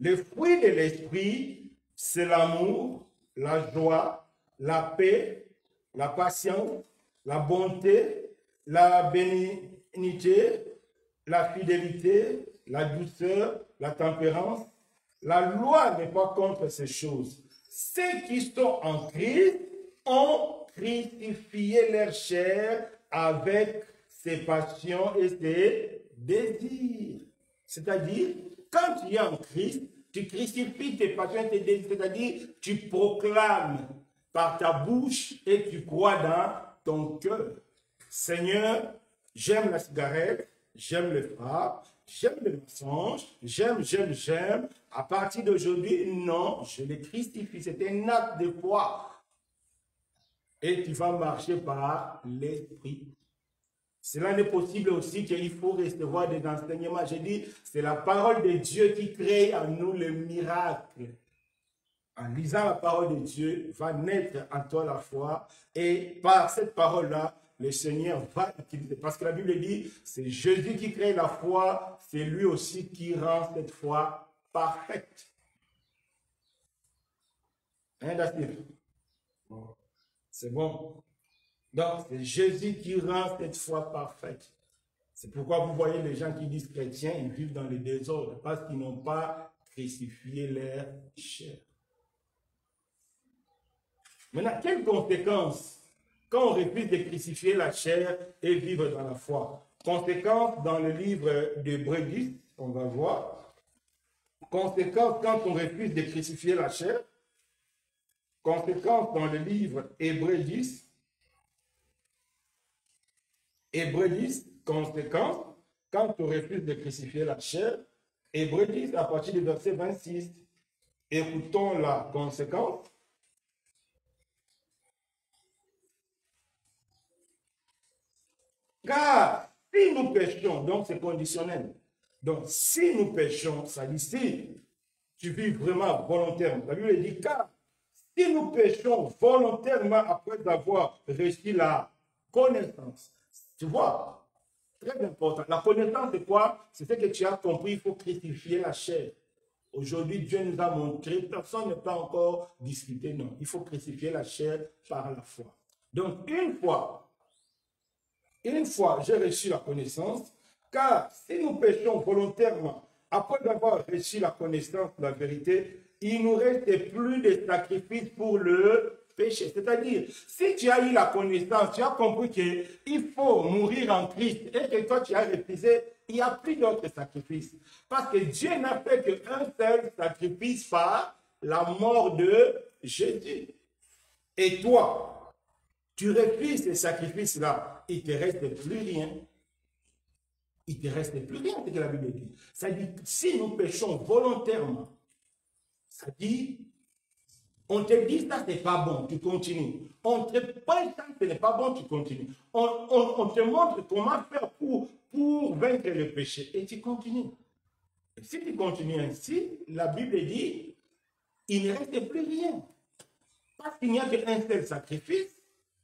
les fruits de l'esprit, c'est l'amour, la joie, la paix, la patience, la bonté, la bénignité, la fidélité, la douceur, la tempérance. La loi n'est pas contre ces choses. Ceux qui sont en Christ ont crucifié leur chair avec ses passions et ses désirs. C'est-à-dire, quand tu es en Christ, tu crucifies tes passions et tes désirs. C'est-à-dire, tu proclames par ta bouche et tu crois dans ton cœur. Seigneur, j'aime la cigarette, j'aime le frappe, j'aime le mensonge, j'aime. À partir d'aujourd'hui, non, je les crucifie. C'est un acte de foi. Et tu vas marcher par l'esprit. Cela n'est possible aussi qu'il faut recevoir des enseignements. J'ai dit, c'est la parole de Dieu qui crée en nous le miracle. En lisant la parole de Dieu, va naître en toi la foi. Et par cette parole-là, le Seigneur va utiliser. Parce que la Bible dit, c'est Jésus qui crée la foi, c'est lui aussi qui rend cette foi parfaite. Hein, David? C'est bon. Donc, c'est Jésus qui rend cette foi parfaite. C'est pourquoi vous voyez les gens qui disent chrétiens, ils vivent dans le désordre parce qu'ils n'ont pas crucifié leur chair. Maintenant, quelles conséquences quand on refuse de crucifier la chair et vivre dans la foi? Conséquences dans le livre d'Hébreux 10, on va voir. Conséquences quand on refuse de crucifier la chair. Conséquences dans le livre Hébreux 10. Hébreux 10, conséquences quand on refuse de crucifier la chair. Hébreux 10, à partir du verset 26. Écoutons la conséquence. Car si nous péchons, donc c'est conditionnel. Donc si nous péchons, ça dit si tu vis vraiment volontairement. La Bible dit car si nous péchons volontairement après avoir reçu la connaissance, tu vois, très important. La connaissance c'est quoi? C'est ce que tu as compris, il faut crucifier la chair. Aujourd'hui, Dieu nous a montré, personne n'est pas encore discuté, non. Il faut crucifier la chair par la foi. Donc une fois, j'ai reçu la connaissance, car si nous péchons volontairement, après avoir reçu la connaissance de la vérité, il ne nous reste plus de sacrifice pour le péché. C'est-à-dire, si tu as eu la connaissance, tu as compris qu'il faut mourir en Christ et que toi tu as refusé, il n'y a plus d'autres sacrifices. Parce que Dieu n'a fait qu'un seul sacrifice par la mort de Jésus. Et toi, tu refuses ces sacrifices-là, il ne te reste plus rien. Il ne te reste plus rien, c'est ce que la Bible dit. Ça dit, si nous péchons volontairement, ça dit, on te dit ça, c'est pas bon, tu continues. On te prête ça, ce n'est pas bon, tu continues. On te montre comment faire pour vaincre le péché et tu continues. Et si tu continues ainsi, la Bible dit, il ne reste plus rien. Parce qu'il n'y a qu'un seul sacrifice,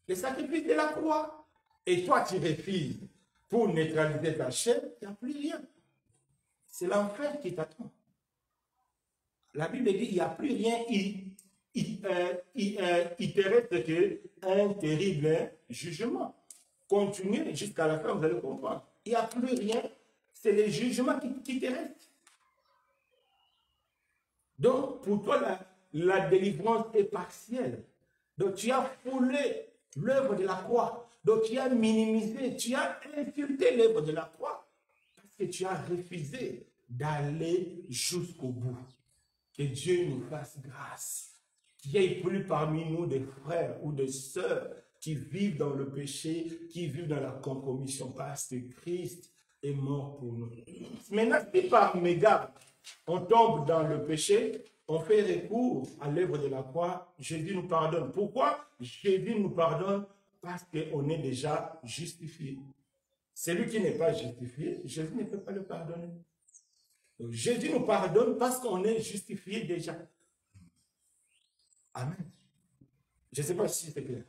le sacrifice de la croix. Et toi, tu refuses pour neutraliser ta chair, il n'y a plus rien. C'est l'enfer qui t'attend. La Bible dit, il n'y a plus rien, il te reste qu'un terrible jugement. Continuez jusqu'à la fin, vous allez comprendre. Il n'y a plus rien, c'est le jugement qui te reste. Donc, pour toi, la délivrance est partielle. Donc, tu as foulé l'œuvre de la croix. Donc, tu as minimisé, tu as insulté l'œuvre de la croix. Parce que tu as refusé d'aller jusqu'au bout. Que Dieu nous fasse grâce. Qu'il n'y ait plus parmi nous des frères ou des sœurs qui vivent dans le péché, qui vivent dans la compromission. Parce que Christ est mort pour nous. Maintenant, si par mégarde, on tombe dans le péché, on fait recours à l'œuvre de la croix, Jésus nous pardonne. Pourquoi Jésus nous pardonne? Parce qu'on est déjà justifié. Celui qui n'est pas justifié, Jésus ne peut pas le pardonner. Donc, Jésus nous pardonne parce qu'on est justifié déjà. Amen. Je ne sais pas si c'est clair.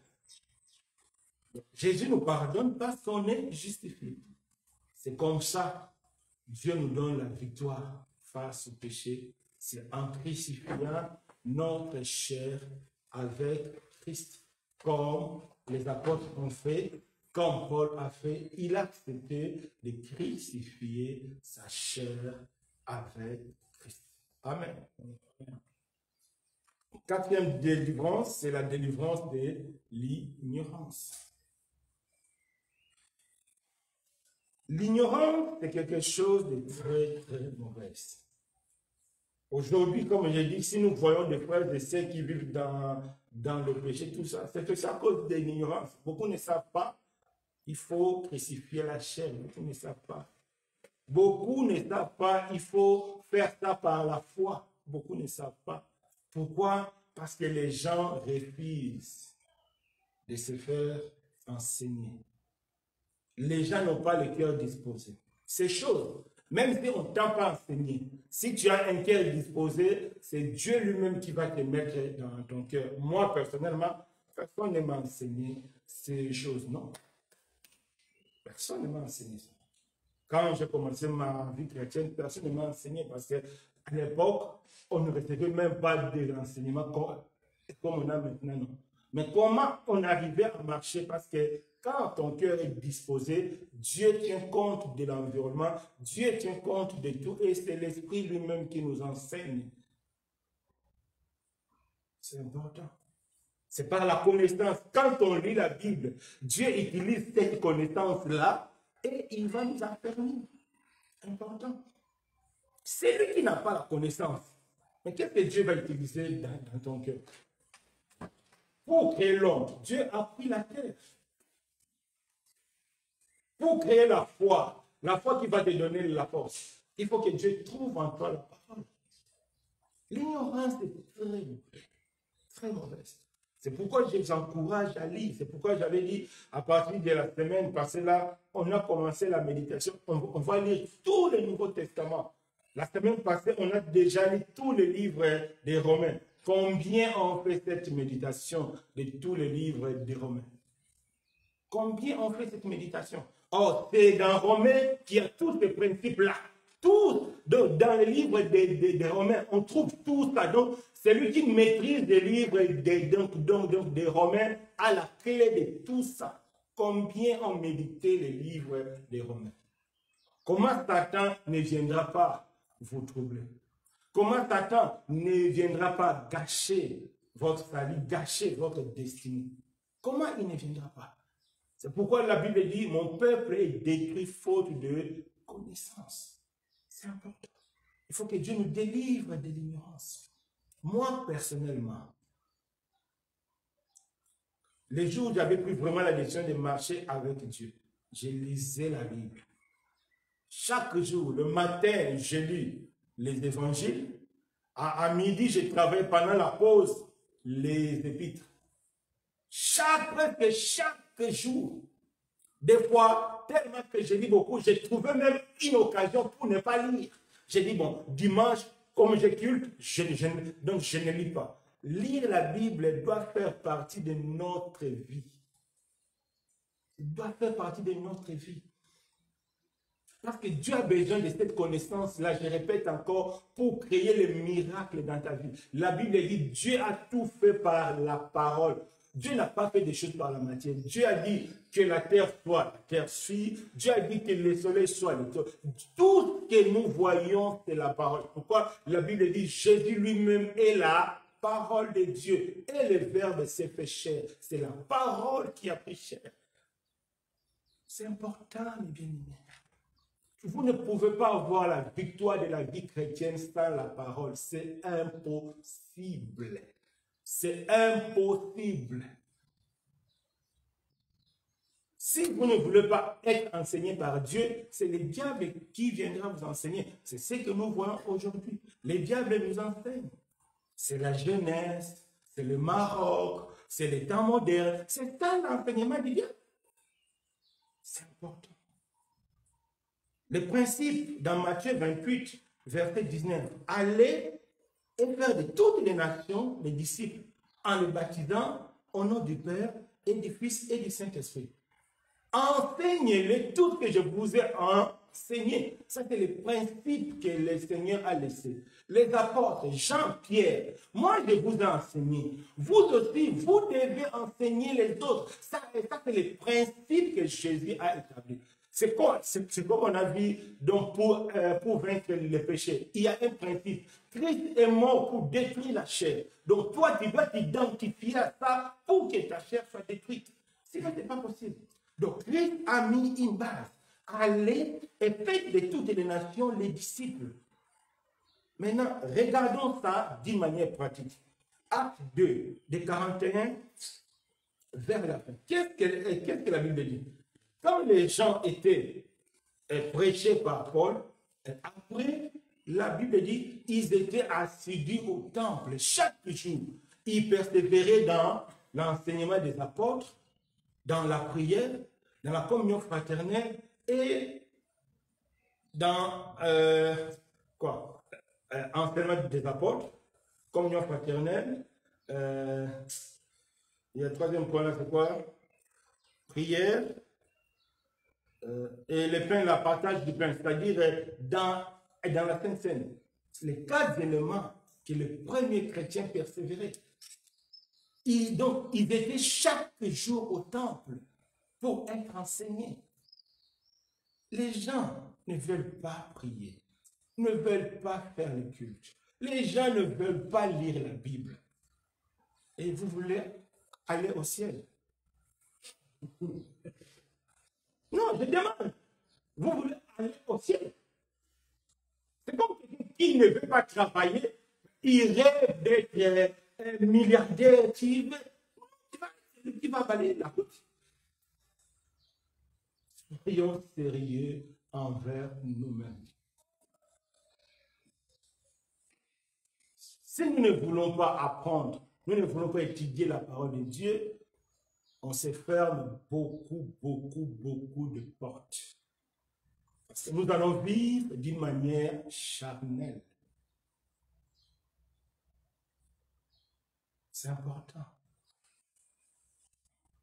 Donc, Jésus nous pardonne parce qu'on est justifié. C'est comme ça, Dieu nous donne la victoire face au péché. C'est en crucifiant notre chair avec Christ. Comme les apôtres ont fait, comme Paul a fait, il a accepté de crucifier sa chair avec Christ. Amen. Quatrième délivrance, c'est la délivrance de l'ignorance. L'ignorance, c'est quelque chose de très, très mauvais. Aujourd'hui, comme je dis, si nous voyons des frères et sœurs qui vivent dans le péché, tout ça, c'est que c'est à cause de l'ignorance. Beaucoup ne savent pas, il faut crucifier la chair. Beaucoup ne savent pas. Beaucoup ne savent pas, il faut faire ça par la foi. Beaucoup ne savent pas. Pourquoi? Parce que les gens refusent de se faire enseigner. les gens n'ont pas le cœur disposé. Ces choses, même si on ne t'a pas enseigné, si tu as un cœur disposé, c'est Dieu lui-même qui va te mettre dans ton cœur. Moi, personnellement, personne ne m'a enseigné ces choses, non. Personne ne m'a enseigné ça. Quand j'ai commencé ma vie chrétienne, personne ne m'a enseigné parce qu'à l'époque, on ne recevait même pas des renseignements comme on a maintenant. Non. Mais comment on arrivait à marcher? Parce que quand ton cœur est disposé, Dieu tient compte de l'environnement, Dieu tient compte de tout et c'est l'Esprit lui-même qui nous enseigne. C'est important. C'est par la connaissance. Quand on lit la Bible, Dieu utilise cette connaissance-là et il va nous affermir. Important. C'est lui qui n'a pas la connaissance. Mais qu'est-ce que Dieu va utiliser dans ton cœur? Pour créer l'homme, Dieu a pris la terre. Pour créer la foi qui va te donner la force, il faut que Dieu trouve en toi la parole. L'ignorance est très, très mauvaise. C'est pourquoi je vous encourage à lire. C'est pourquoi j'avais dit, à partir de la semaine passée là, on a commencé la méditation. On va lire tout le Nouveau Testament. La semaine passée, on a déjà lu tous les livres des Romains. Combien on fait cette méditation de tous les livres des Romains? Combien on fait cette méditation? Oh, c'est dans Romains qu'il y a tous ces principes-là. Tous, dans les livres des Romains, on trouve tout ça. Donc, celui qui maîtrise les livres des Romains a la clé de tout ça. Combien ont médité les livres des Romains? Comment Satan ne viendra pas vous troubler? Comment Satan ne viendra pas gâcher votre salut, gâcher votre destinée? Comment il ne viendra pas? C'est pourquoi la Bible dit, mon peuple est détruit faute de connaissance. C'est important. Il faut que Dieu nous délivre de l'ignorance. Moi, personnellement, les jours où j'avais pris vraiment la décision de marcher avec Dieu, je lisais la Bible. Chaque jour, le matin, je lis les évangiles. À midi, je travaille pendant la pause les épîtres. Presque chaque jour. Des fois, tellement que je lis beaucoup, j'ai trouvé même une occasion pour ne pas lire. J'ai dit, bon, dimanche, comme je culte, donc je ne lis pas. Lire la Bible doit faire partie de notre vie. Il doit faire partie de notre vie. Parce que Dieu a besoin de cette connaissance-là, je répète encore, pour créer le miracle dans ta vie. La Bible dit, Dieu a tout fait par la parole. Dieu n'a pas fait des choses par la matière. Dieu a dit que la terre soit, la terre suit. Dieu a dit que le soleil soit, le soleil. Tout ce que nous voyons, c'est la parole. Pourquoi la Bible dit, Jésus lui-même est la parole de Dieu. Et le Verbe s'est fait chair. C'est la parole qui a pris chair. C'est important, mes bien-aimés. Vous ne pouvez pas avoir la victoire de la vie chrétienne sans la parole. C'est impossible. C'est impossible. Si vous ne voulez pas être enseigné par Dieu, c'est le diable qui viendra vous enseigner. C'est ce que nous voyons aujourd'hui. Les diables nous enseignent. C'est la jeunesse, c'est le Maroc, c'est les temps modernes. C'est ça l'enseignement du diable. C'est important. Le principe dans Matthieu 28, verset 19, allez et faire de toutes les nations les disciples en les baptisant au nom du Père et du Fils et du Saint-Esprit. Enseignez-les tout ce que je vous ai enseigné. Ça, c'est le principe que le Seigneur a laissé. Les apôtres, Jean, Pierre, moi, je vous ai enseigné. Vous aussi, vous devez enseigner les autres. Ça c'est le principe que Jésus a établi. C'est comme on a vu donc pour vaincre le péché. Il y a un principe. Christ est mort pour détruire la chair. Donc toi, tu dois t'identifier à ça pour que ta chair soit détruite. Sinon, ce n'est pas possible. Donc Christ a mis une base. Allez et faites de toutes les nations les disciples. Maintenant, regardons ça d'une manière pratique. Acte 2, de 41 vers la fin. Qu'est-ce que la Bible dit? Quand les gens étaient prêchés par Paul, après, la Bible dit, ils étaient assidus au temple chaque jour. Ils persévéraient dans l'enseignement des apôtres, dans la prière, dans la communion fraternelle et dans enseignement des apôtres, communion fraternelle. Et le troisième point là, c'est quoi? Prière. Et le pain, la partage du pain, c'est-à-dire dans la Sainte Seine. Les 4 éléments que les premiers chrétiens persévéraient. Donc, ils étaient chaque jour au temple pour être enseignés. Les gens ne veulent pas prier, ne veulent pas faire le culte. Les gens ne veulent pas lire la Bible. Et vous voulez aller au ciel? Non, je demande. Vous voulez aller au ciel? C'est comme quelqu'un qui ne veut pas travailler, il rêve d'être un milliardaire qui va balayer la route. Soyons sérieux envers nous-mêmes. Si nous ne voulons pas apprendre, nous ne voulons pas étudier la parole de Dieu, on se ferme beaucoup de portes. Parce que nous allons vivre d'une manière charnelle. C'est important.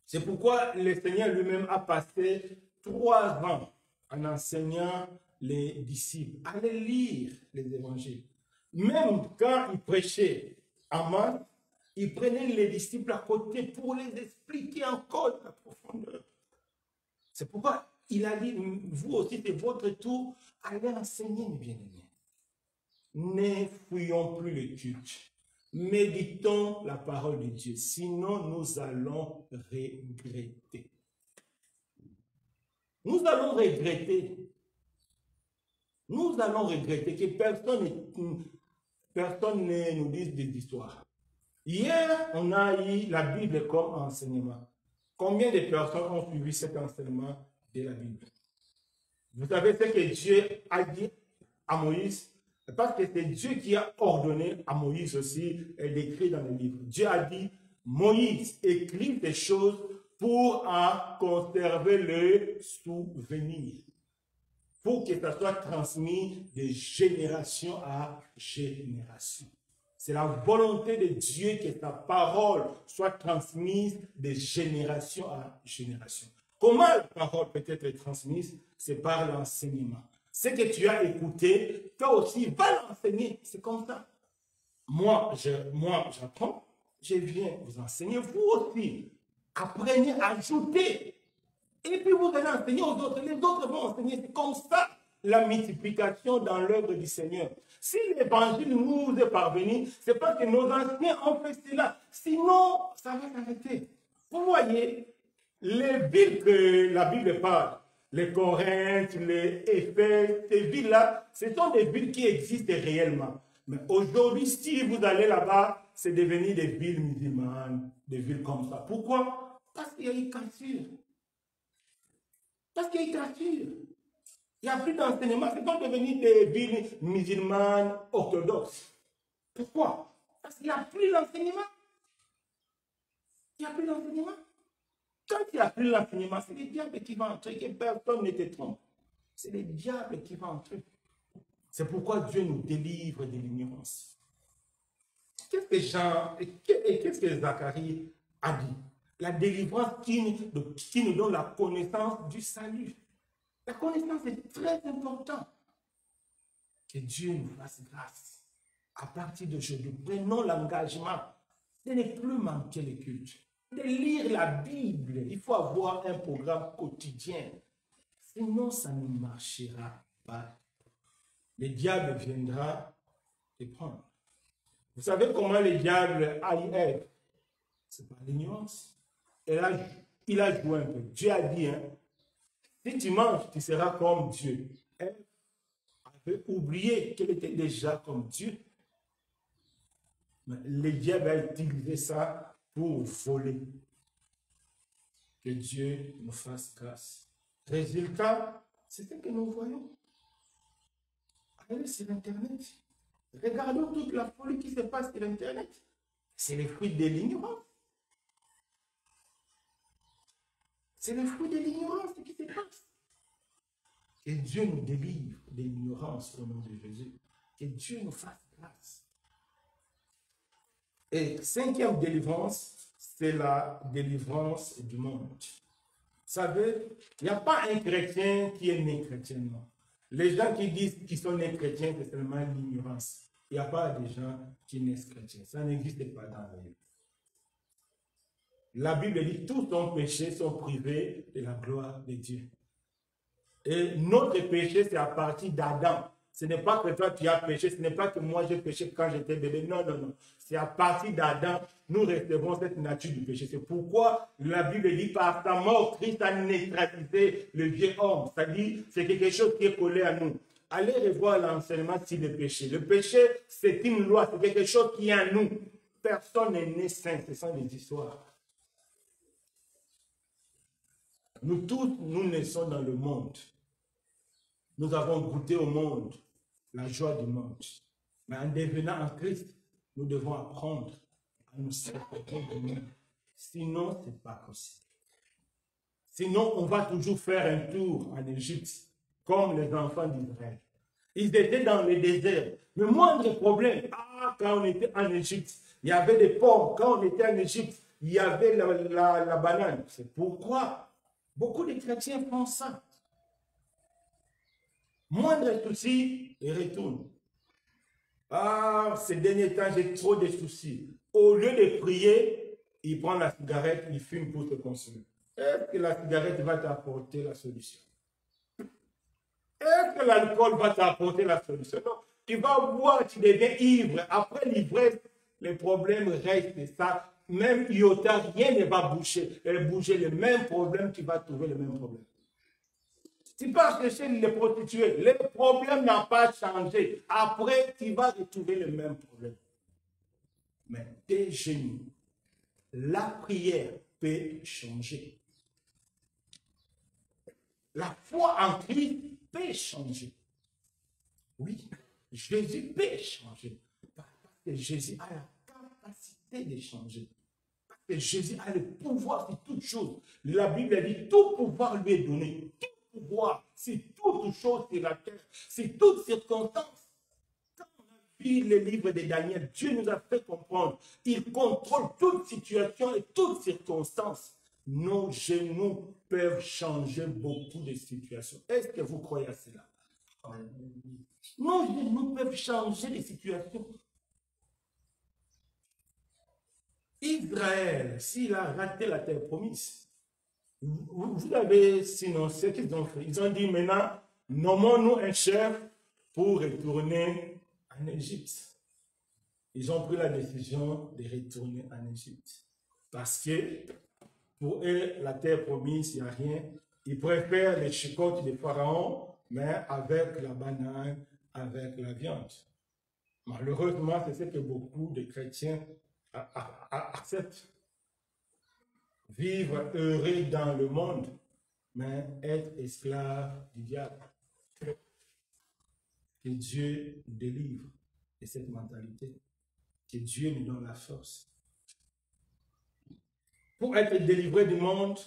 C'est pourquoi le Seigneur lui-même a passé 3 ans en enseignant les disciples à lire les évangiles. Même quand il prêchait en masse, il prenait les disciples à côté pour les expliquer encore la profondeur. C'est pourquoi il a dit, vous aussi, c'est votre tour, allez enseigner, mes bien-aimés. Ne fouillons plus le culte. Méditons la parole de Dieu, sinon nous allons regretter. Nous allons regretter. Nous allons regretter que personne ne nous dise des histoires. Hier, on a eu la Bible comme enseignement. Combien de personnes ont suivi cet enseignement de la Bible? Vous savez ce que Dieu a dit à Moïse? Parce que c'est Dieu qui a ordonné à Moïse aussi d'écrire dans le livre. Dieu a dit, Moïse, écrit des choses pour en conserver le souvenir, pour que ça soit transmis de génération à génération. C'est la volonté de Dieu que sa parole soit transmise de génération à génération. Comment la parole peut être transmise? C'est par l'enseignement. Ce que tu as écouté, toi aussi, va l'enseigner. C'est comme ça. Moi, j'apprends, je viens vous enseigner. Vous aussi, apprenez, ajoutez. Et puis vous allez enseigner aux autres. Les autres vont enseigner. C'est comme ça la multiplication dans l'œuvre du Seigneur. Si l'évangile nous est parvenu, c'est parce que nos anciens ont fait cela. Sinon, ça va s'arrêter. Vous voyez, les villes que la Bible parle, les Corinthe, les Éphèse, ces villes-là, ce sont des villes qui existent réellement. Mais aujourd'hui, si vous allez là-bas, c'est devenu des villes musulmanes, des villes comme ça. Pourquoi? Parce qu'il y a une cassure. Parce qu'il y a une cassure. Il n'y a plus d'enseignement. C'est pas devenu des villes musulmanes orthodoxes. Pourquoi? Parce qu'il n'y a plus d'enseignement. Il n'y a plus d'enseignement. Quand il n'y a plus l'enseignement, c'est le diable qui va entrer, que personne ne te trompe. C'est le diable qui va entrer. C'est pourquoi Dieu nous délivre de l'ignorance. Qu'est-ce que Zacharie a dit? La délivrance qui nous donne la connaissance du salut. La connaissance est très importante. Que Dieu nous fasse grâce. À partir d'aujourd'hui, prenons l'engagement de ne plus manquer le culte. De lire la Bible. Il faut avoir un programme quotidien. Sinon, ça ne marchera pas. Le diable viendra te prendre. Vous savez comment le diable a eu Ève? C'est par l'ignorance. Il a joué un peu. Dieu a dit, hein, si tu manges, tu seras comme Dieu. Ève avait oublié qu'elle était déjà comme Dieu. Mais le diable a utilisé ça pour voler. Que Dieu nous fasse grâce. Résultat, c'est ce que nous voyons. Allez sur Internet. Regardons toute la folie qui se passe sur Internet. C'est le fruit de l'ignorance. C'est le fruit de l'ignorance qui se passe. Que Dieu nous délivre de l'ignorance au nom de Jésus. Que Dieu nous fasse grâce. Et cinquième délivrance, c'est la délivrance du monde. Vous savez, il n'y a pas un chrétien qui est né chrétien, non. Les gens qui disent qu'ils sont nés chrétiens, c'est seulement l'ignorance. Il n'y a pas de gens qui naissent chrétiens. Ça n'existe pas dans la Bible. La Bible dit tous nos péchés sont privés de la gloire de Dieu. Et notre péché, c'est à partir d'Adam. Ce n'est pas que toi tu as péché, ce n'est pas que moi j'ai péché quand j'étais bébé. Non, non, non. C'est à partir d'Adam, nous recevons cette nature du péché. C'est pourquoi la Bible dit par sa mort, Christ a neutralisé le vieux homme. C'est-à-dire, c'est quelque chose qui est collé à nous. Allez revoir l'enseignement sur le péché. Le péché, c'est une loi, c'est quelque chose qui est en nous. Personne n'est né saint, ce sont des histoires. Nous tous, nous naissons dans le monde. Nous avons goûté au monde, la joie du monde. Mais en devenant en Christ, nous devons apprendre à nous séparer du monde. Sinon, ce n'est pas possible. Sinon, on va toujours faire un tour en Égypte, comme les enfants d'Israël. Ils étaient dans le désert. Le moindre problème, quand on était en Égypte, il y avait des pommes. Quand on était en Égypte, il y avait la banane. C'est pourquoi beaucoup de chrétiens font ça. Moindre souci, ils retournent. Ces derniers temps, j'ai trop de soucis. Au lieu de prier, il prend la cigarette, il fume pour se consoler. Est-ce que la cigarette va t'apporter la solution? Est-ce que l'alcool va t'apporter la solution? Non. Tu vas boire, tu deviens ivre. Après l'ivresse, les problèmes restent. Ça, même iota, rien ne va bouger. Le même problème, tu vas trouver le même problème. Tu vas chercher les prostituées, le problème n'a pas changé. Après, tu vas retrouver le même problème. Mais tes genoux, la prière peut changer. La foi en Christ peut changer. Oui, Jésus peut changer. Parce que Jésus a la capacité de changer. Parce que Jésus a le pouvoir sur toutes choses. La Bible dit tout pouvoir lui est donné. Tout pouvoir, c'est toute chose sur la terre, c'est toute circonstance. Quand on a lu le livre de Daniel, Dieu nous a fait comprendre. Il contrôle toute situation et toute circonstance. Nos genoux peuvent changer beaucoup de situations. Est-ce que vous croyez à cela? Nos genoux peuvent changer les situations. Israël, s'il a raté la terre promise, vous avez, sinon, ce qu'ils ont fait. Ils ont dit maintenant, nommons-nous un chef pour retourner en Égypte. Ils ont pris la décision de retourner en Égypte. Parce que pour eux, la terre promise, il n'y a rien. Ils préfèrent les chicottes de Pharaon, mais avec la banane, avec la viande. Malheureusement, c'est ce que beaucoup de chrétiens acceptent. Vivre heureux dans le monde, mais être esclave du diable. Que Dieu nous délivre de cette mentalité. Que Dieu nous donne la force. Pour être délivré du monde,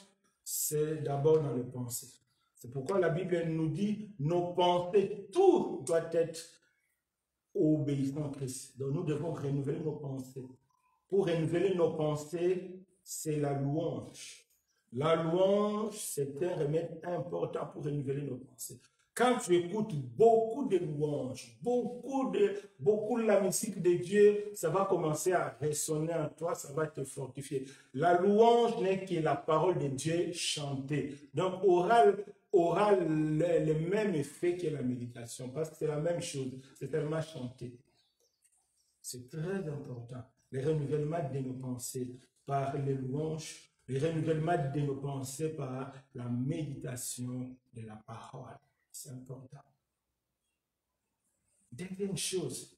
c'est d'abord dans les pensées. C'est pourquoi la Bible nous dit, nos pensées, tout doit être obéissant à Christ. Donc nous devons renouveler nos pensées. Pour renouveler nos pensées, c'est la louange. La louange, c'est un remède important pour renouveler nos pensées. Quand tu écoutes beaucoup de louanges, beaucoup de la musique de Dieu, ça va commencer à résonner en toi, ça va te fortifier. La louange n'est que la parole de Dieu chantée. Donc, aura le même effet que la méditation, parce que c'est la même chose, c'est tellement chanté. C'est très important. Le renouvellement de nos pensées par les louanges, le renouvellement de nos pensées par la méditation de la parole. C'est important. Deuxième chose,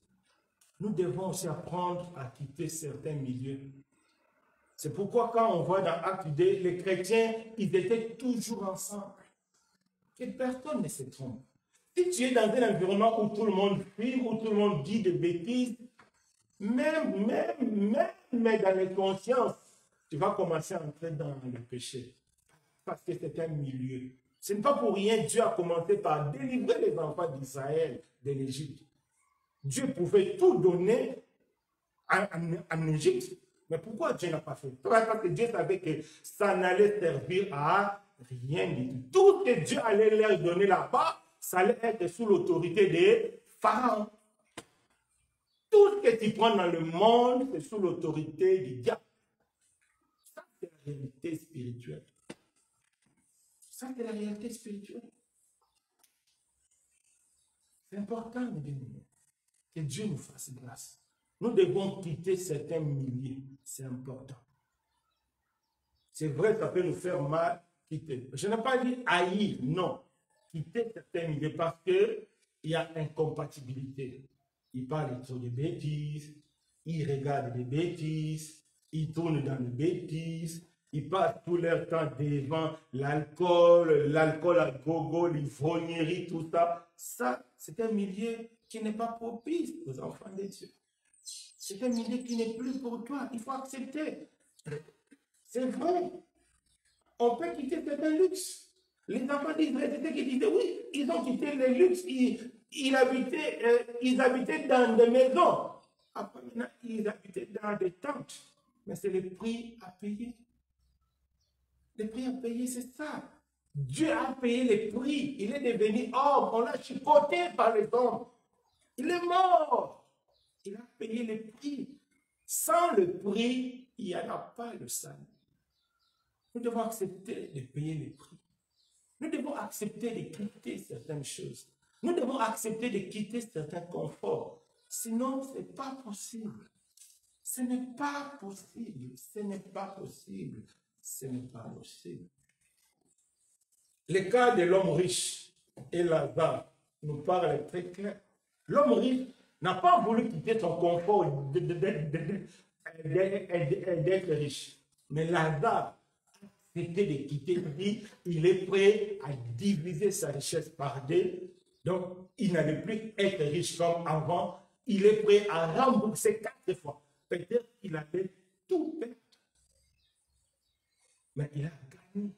nous devons aussi apprendre à quitter certains milieux. C'est pourquoi quand on voit dans Actes 2, les chrétiens, ils étaient toujours ensemble. Que personne ne se trompe. Si tu es dans un environnement où tout le monde fume, où tout le monde dit de bêtises, même dans les consciences, tu vas commencer à entrer dans le péché. parce que c'est un milieu. Ce n'est pas pour rien Dieu a commencé par délivrer les enfants d'Israël de l'Égypte. Dieu pouvait tout donner en Égypte. Mais pourquoi Dieu n'a pas fait? Parce que Dieu savait que ça n'allait servir à rien du tout. Tout ce que Dieu allait leur donner là-bas, ça allait être sous l'autorité des pharaons. Tout ce que tu prends dans le monde, c'est sous l'autorité du diable. Ça, c'est la réalité spirituelle. Ça, c'est la réalité spirituelle. C'est important, mes bien-aimés, que Dieu nous fasse grâce. Nous devons quitter certains milieux. C'est important. C'est vrai, ça peut nous faire mal quitter. Je n'ai pas dit haïr, non. Quitter certains milieux parce qu'il y a incompatibilité. Ils parlent trop de bêtises, ils regardent des bêtises, ils tournent dans les bêtises, ils passent tout leur temps devant l'alcool à gogo, l'ivrognerie, tout ça. Ça, c'est un milieu qui n'est pas propice aux enfants de Dieu. C'est un milieu qui n'est plus pour toi. Il faut accepter. C'est vrai. On peut quitter certains luxes. Les enfants d'Israël, c'était qui disaient, oui, ils ont quitté les luxes. Ils habitaient dans des maisons. Après, maintenant, ils habitaient dans des tentes. Mais c'est le prix à payer. Le prix à payer, c'est ça. Dieu a payé le prix. Il est devenu homme. On l'a chicoté par les hommes. Il est mort. Il a payé le prix. Sans le prix, il n'y en a pas le salut. Nous devons accepter de payer le prix. Nous devons accepter de quitter certaines choses. Nous devons accepter de quitter certains conforts. Sinon, ce n'est pas possible. Ce n'est pas possible. Ce n'est pas possible. Ce n'est pas possible. Le cas de l'homme riche et Lazare nous parle très clair. L'homme riche n'a pas voulu quitter son confort d'être riche. Mais Lazare a accepté de quitter. Il est prêt à diviser sa richesse par deux. Donc, il n'allait plus être riche comme avant. Il est prêt à rembourser 4 fois. Peut-être qu'il allait tout perdre. Mais il a gagné.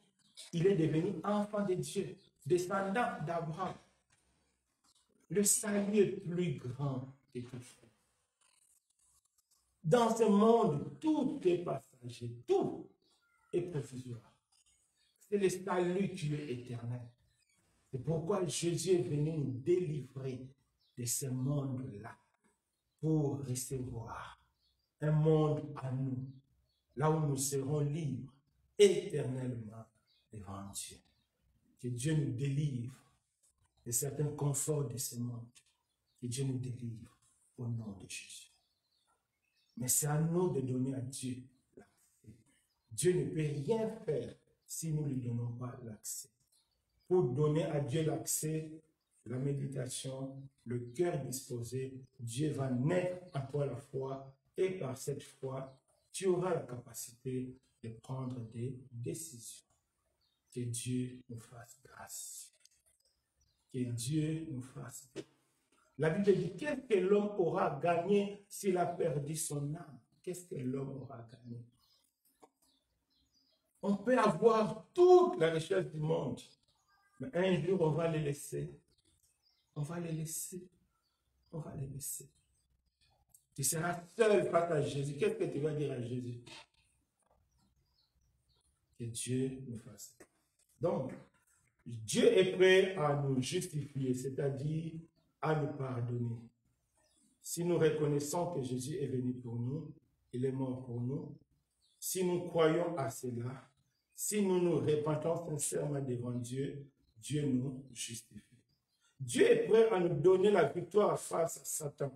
Il est devenu enfant de Dieu, descendant d'Abraham. Le salut est plus grand que tout ça. Dans ce monde, tout est passager, tout est provisoire. C'est le salut qui est éternel. C'est pourquoi Jésus est venu nous délivrer de ce monde-là pour recevoir un monde à nous, là où nous serons libres éternellement devant Dieu. Que Dieu nous délivre de certains conforts de ce monde. Que Dieu nous délivre au nom de Jésus. Mais c'est à nous de donner à Dieu l'accès. Dieu ne peut rien faire si nous ne lui donnons pas l'accès. Pour donner à Dieu l'accès, la méditation, le cœur disposé, Dieu va naître en toi la foi et par cette foi, tu auras la capacité de prendre des décisions. Que Dieu nous fasse grâce. Que Dieu nous fasse grâce. La Bible dit, qu'est-ce que l'homme aura gagné s'il a perdu son âme? Qu'est-ce que l'homme aura gagné? On peut avoir toute la richesse du monde, mais un jour on va les laisser. On va les laisser. On va les laisser. Tu seras seul face à Jésus. Qu'est-ce que tu vas dire à Jésus? Que Dieu nous fasse. Donc, Dieu est prêt à nous justifier, c'est-à-dire à nous pardonner. Si nous reconnaissons que Jésus est venu pour nous, il est mort pour nous, si nous croyons à cela, si nous nous repentons sincèrement devant Dieu, Dieu nous justifie. Dieu est prêt à nous donner la victoire face à Satan.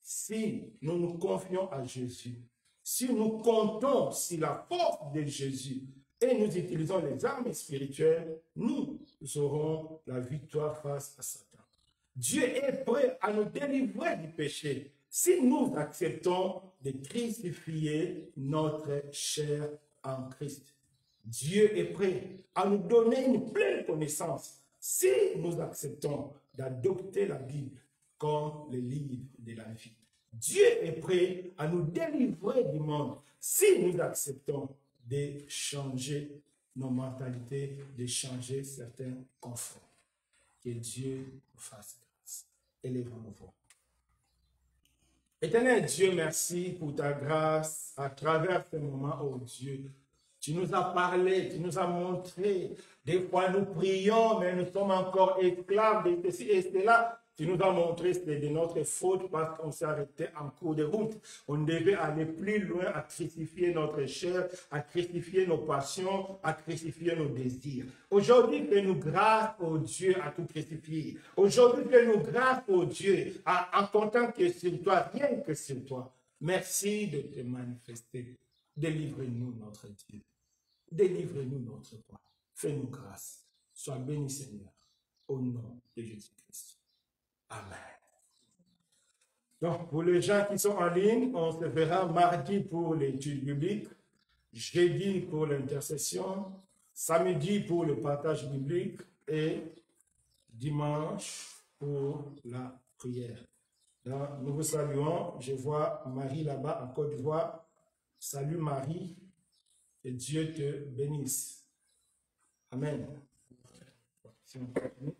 Si nous nous confions à Jésus, si nous comptons sur la force de Jésus et nous utilisons les armes spirituelles, nous aurons la victoire face à Satan. Dieu est prêt à nous délivrer du péché si nous acceptons de crucifier notre chair en Christ. Dieu est prêt à nous donner une pleine connaissance si nous acceptons d'adopter la Bible comme le livre de la vie. Dieu est prêt à nous délivrer du monde si nous acceptons de changer nos mentalités, de changer certains conforts. Que Dieu nous fasse grâce. Élevons-nous. Éternel Dieu, merci pour ta grâce à travers ce moment, oh Dieu. Tu nous as parlé, tu nous as montré. Des fois, nous prions, mais nous sommes encore esclaves de ceci et cela. Tu nous as montré que c'était de notre faute parce qu'on s'est arrêté en cours de route. On devait aller plus loin à crucifier notre chair, à crucifier nos passions, à crucifier nos désirs. Aujourd'hui, fais-nous grâce, au Dieu, à tout crucifier. Aujourd'hui, fais-nous grâce, au Dieu, en comptant que sur toi, rien que sur toi. Merci de te manifester. Délivre-nous, notre Dieu. Délivre-nous, notre roi. Fais-nous grâce. Sois béni, Seigneur, au nom de Jésus-Christ. Amen. Donc, pour les gens qui sont en ligne, on se verra mardi pour l'étude biblique, jeudi pour l'intercession, samedi pour le partage biblique et dimanche pour la prière. Donc, nous vous saluons. Je vois Marie là-bas en Côte d'Ivoire. Salut Marie. Et Dieu te bénisse. Amen. Si on continue.